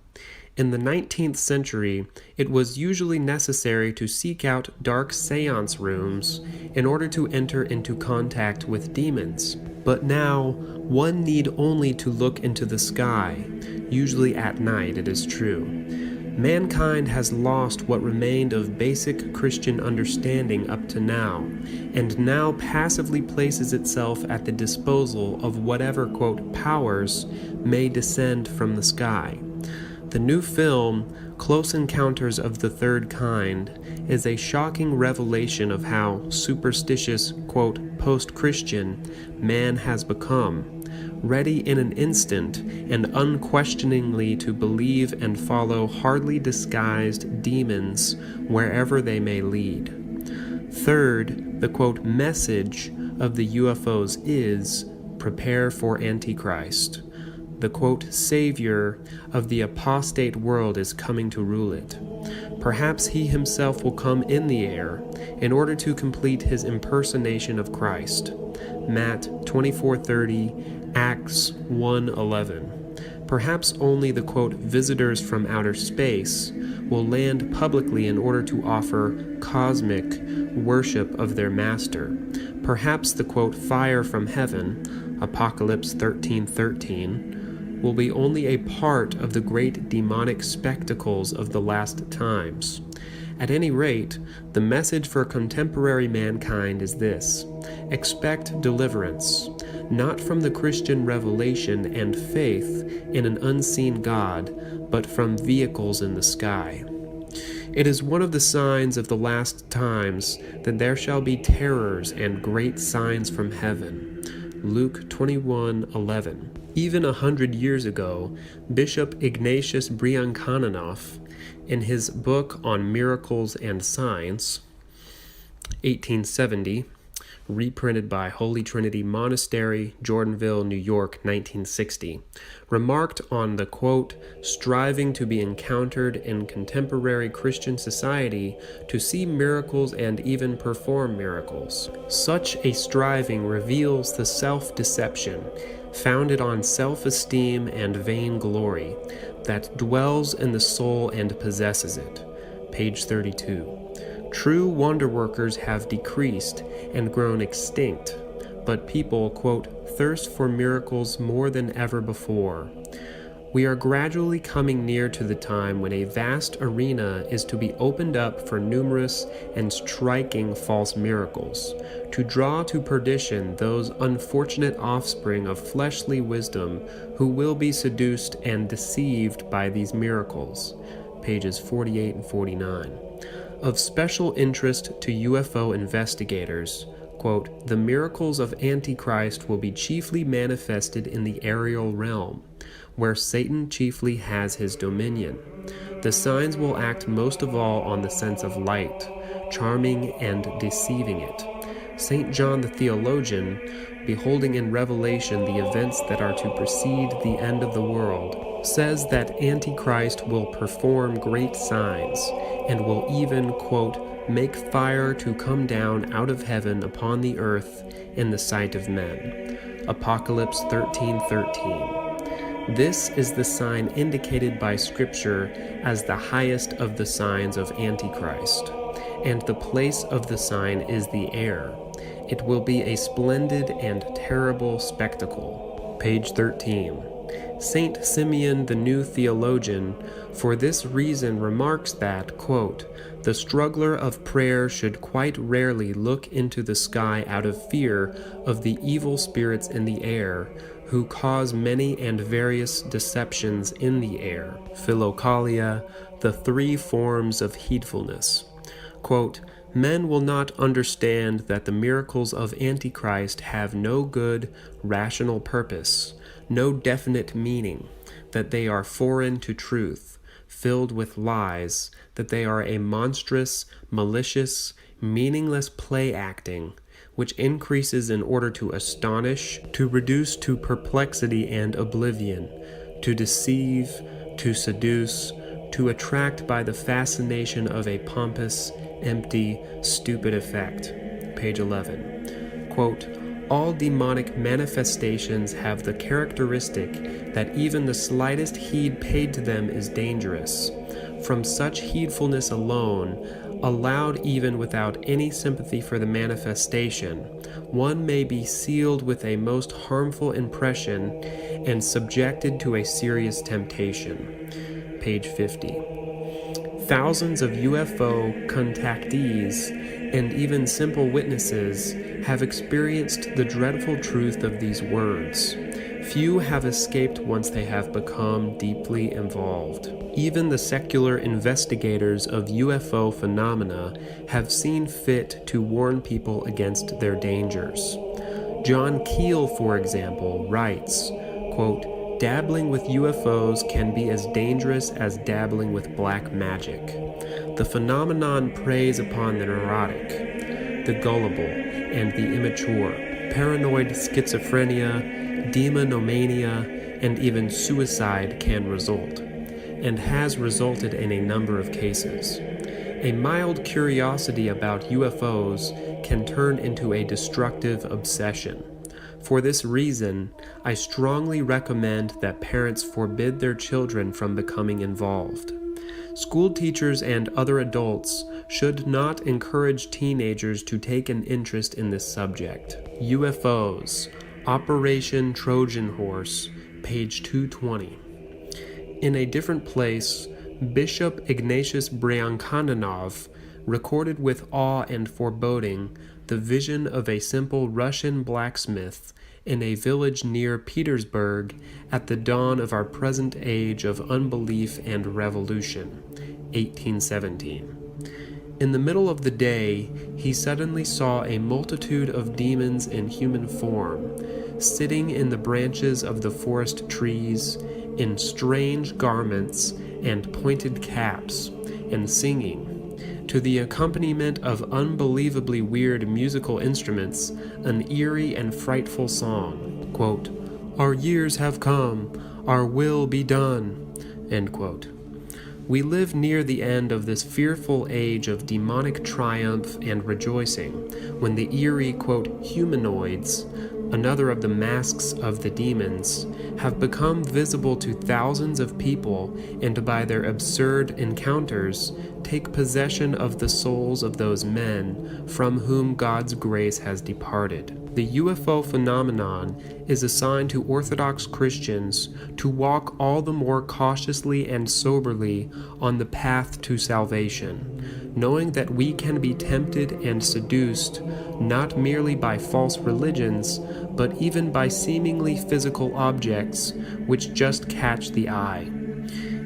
In the 19th century, it was usually necessary to seek out dark seance rooms in order to enter into contact with demons. But now, one need only to look into the sky, usually at night, it is true. Mankind has lost what remained of basic Christian understanding up to now, and now passively places itself at the disposal of whatever, quote, "powers may descend from the sky." The new film, Close Encounters of the Third Kind, is a shocking revelation of how superstitious, quote, "post-Christian" man has become, ready in an instant and unquestioningly to believe and follow hardly disguised demons wherever they may lead. Third, the, quote, "message" of the UFOs is, "prepare for Antichrist." The, quote, "savior" of the apostate world is coming to rule it. Perhaps he himself will come in the air in order to complete his impersonation of Christ. Matt 24:30, Acts 1:11. Perhaps only the, quote, "visitors from outer space" will land publicly in order to offer cosmic worship of their master. Perhaps the, quote, "fire from heaven," Apocalypse 13:13, will be only a part of the great demonic spectacles of the last times. At any rate, the message for contemporary mankind is this: expect deliverance, not from the Christian revelation and faith in an unseen God, but from vehicles in the sky. It is one of the signs of the last times that there shall be terrors and great signs from heaven. Luke 21:11. Even 100 years ago, Bishop Ignatius Briankaninoff, in his book on miracles and signs, 1870, reprinted by Holy Trinity Monastery, Jordanville, New York, 1960, remarked on the, quote, striving to be encountered in contemporary Christian society to see miracles and even perform miracles. Such a striving reveals the self-deception, founded on self-esteem and vainglory, that dwells in the soul and possesses it. Page 32. True wonder workers have decreased and grown extinct, but people, quote, thirst for miracles more than ever before. We are gradually coming near to the time when a vast arena is to be opened up for numerous and striking false miracles, to draw to perdition those unfortunate offspring of fleshly wisdom who will be seduced and deceived by these miracles. Pages 48 and 49. Of special interest to UFO investigators, quote, the miracles of Antichrist will be chiefly manifested in the aerial realm, where Satan chiefly has his dominion. The signs will act most of all on the sense of light, charming and deceiving it. St. John the theologian, beholding in Revelation the events that are to precede the end of the world, says that Antichrist will perform great signs, and will even, quote, make fire to come down out of heaven upon the earth in the sight of men. Apocalypse 13:13. This is the sign indicated by Scripture as the highest of the signs of Antichrist, and the place of the sign is the air. It will be a splendid and terrible spectacle. Page 13. Saint Simeon the New Theologian, for this reason, remarks that, quote, the struggler of prayer should quite rarely look into the sky out of fear of the evil spirits in the air, who cause many and various deceptions in the air. Philokalia, the three forms of heedfulness. Quote, men will not understand that the miracles of Antichrist have no good, rational purpose, no definite meaning, that they are foreign to truth, filled with lies, that they are a monstrous, malicious, meaningless play-acting, which increases in order to astonish, to reduce to perplexity and oblivion, to deceive, to seduce, to attract by the fascination of a pompous, empty, stupid effect. Page 11. Quote, all demonic manifestations have the characteristic that even the slightest heed paid to them is dangerous. From such heedfulness alone, allowed even without any sympathy for the manifestation, one may be sealed with a most harmful impression and subjected to a serious temptation. Page 50. Thousands of UFO contactees and even simple witnesses have experienced the dreadful truth of these words. Few have escaped once they have become deeply involved. Even the secular investigators of UFO phenomena have seen fit to warn people against their dangers. John Keel, for example, writes, quote, dabbling with UFOs can be as dangerous as dabbling with black magic. The phenomenon preys upon the neurotic, the gullible, and the immature. Paranoid schizophrenia, demonomania, and even suicide can result, and has resulted in a number of cases. A mild curiosity about UFOs can turn into a destructive obsession. For this reason, I strongly recommend that parents forbid their children from becoming involved. School teachers and other adults should not encourage teenagers to take an interest in this subject. UFOs, Operation Trojan Horse, page 220. In a different place, Bishop Ignatius Bryankononov recorded with awe and foreboding the vision of a simple Russian blacksmith in a village near Petersburg at the dawn of our present age of unbelief and revolution, 1817. In the middle of the day, he suddenly saw a multitude of demons in human form, sitting in the branches of the forest trees, in strange garments and pointed caps, and singing, to the accompaniment of unbelievably weird musical instruments, an eerie and frightful song. Quote, "Our years have come, our will be done." End quote. We live near the end of this fearful age of demonic triumph and rejoicing, when the eerie, quote, humanoids, another of the masks of the demons, have become visible to thousands of people and by their absurd encounters take possession of the souls of those men from whom God's grace has departed. The UFO phenomenon is a sign to Orthodox Christians to walk all the more cautiously and soberly on the path to salvation, knowing that we can be tempted and seduced not merely by false religions, but even by seemingly physical objects which just catch the eye.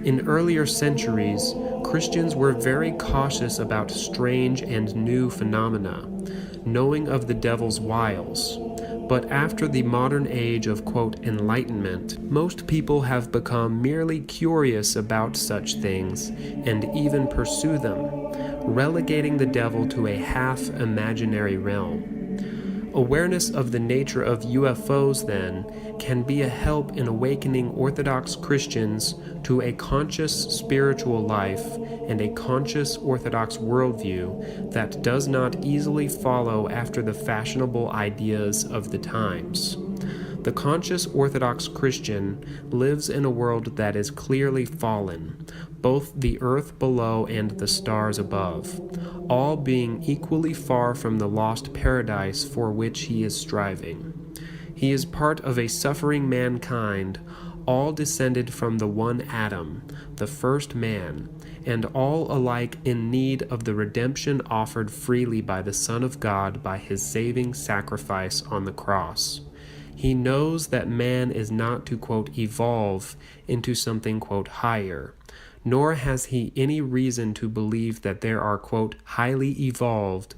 In earlier centuries, Christians were very cautious about strange and new phenomena, knowing of the devil's wiles. But after the modern age of, quote, enlightenment, most people have become merely curious about such things and even pursue them, relegating the devil to a half-imaginary realm. Awareness of the nature of UFOs, then, can be a help in awakening Orthodox Christians to a conscious spiritual life and a conscious Orthodox worldview that does not easily follow after the fashionable ideas of the times. The conscious Orthodox Christian lives in a world that is clearly fallen, both the earth below and the stars above, all being equally far from the lost paradise for which he is striving. He is part of a suffering mankind, all descended from the one Adam, the first man, and all alike in need of the redemption offered freely by the Son of God by his saving sacrifice on the cross. He knows that man is not to, quote, evolve into something, quote, higher, nor has he any reason to believe that there are, quote, highly evolved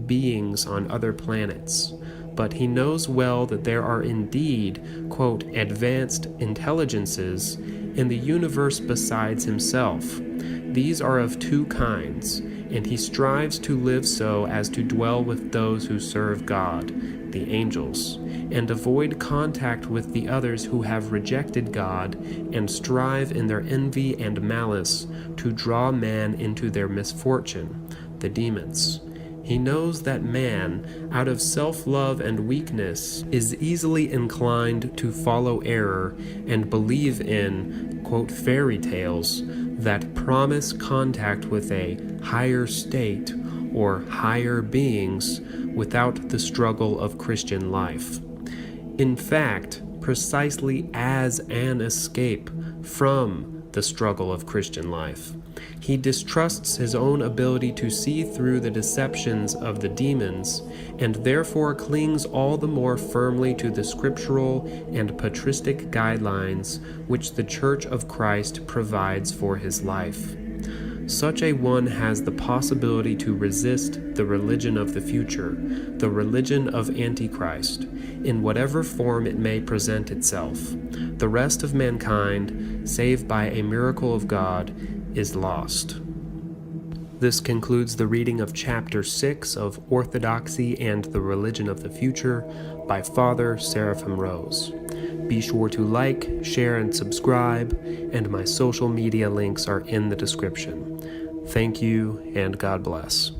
beings on other planets. But he knows well that there are indeed, quote, advanced intelligences in the universe besides himself. These are of two kinds, and he strives to live so as to dwell with those who serve God, the angels, and avoid contact with the others who have rejected God and strive in their envy and malice to draw man into their misfortune, the demons. He knows that man, out of self-love and weakness, is easily inclined to follow error and believe in, quote, fairy tales that promise contact with a higher state or higher beings without the struggle of Christian life. In fact, precisely as an escape from the struggle of Christian life, he distrusts his own ability to see through the deceptions of the demons, and therefore clings all the more firmly to the scriptural and patristic guidelines which the Church of Christ provides for his life. Such a one has the possibility to resist the religion of the future, the religion of Antichrist, in whatever form it may present itself. The rest of mankind, save by a miracle of God, is lost. This concludes the reading of Chapter 6 of Orthodoxy and the Religion of the Future by Father Seraphim Rose. Be sure to like, share, and subscribe, and my social media links are in the description. Thank you, and God bless.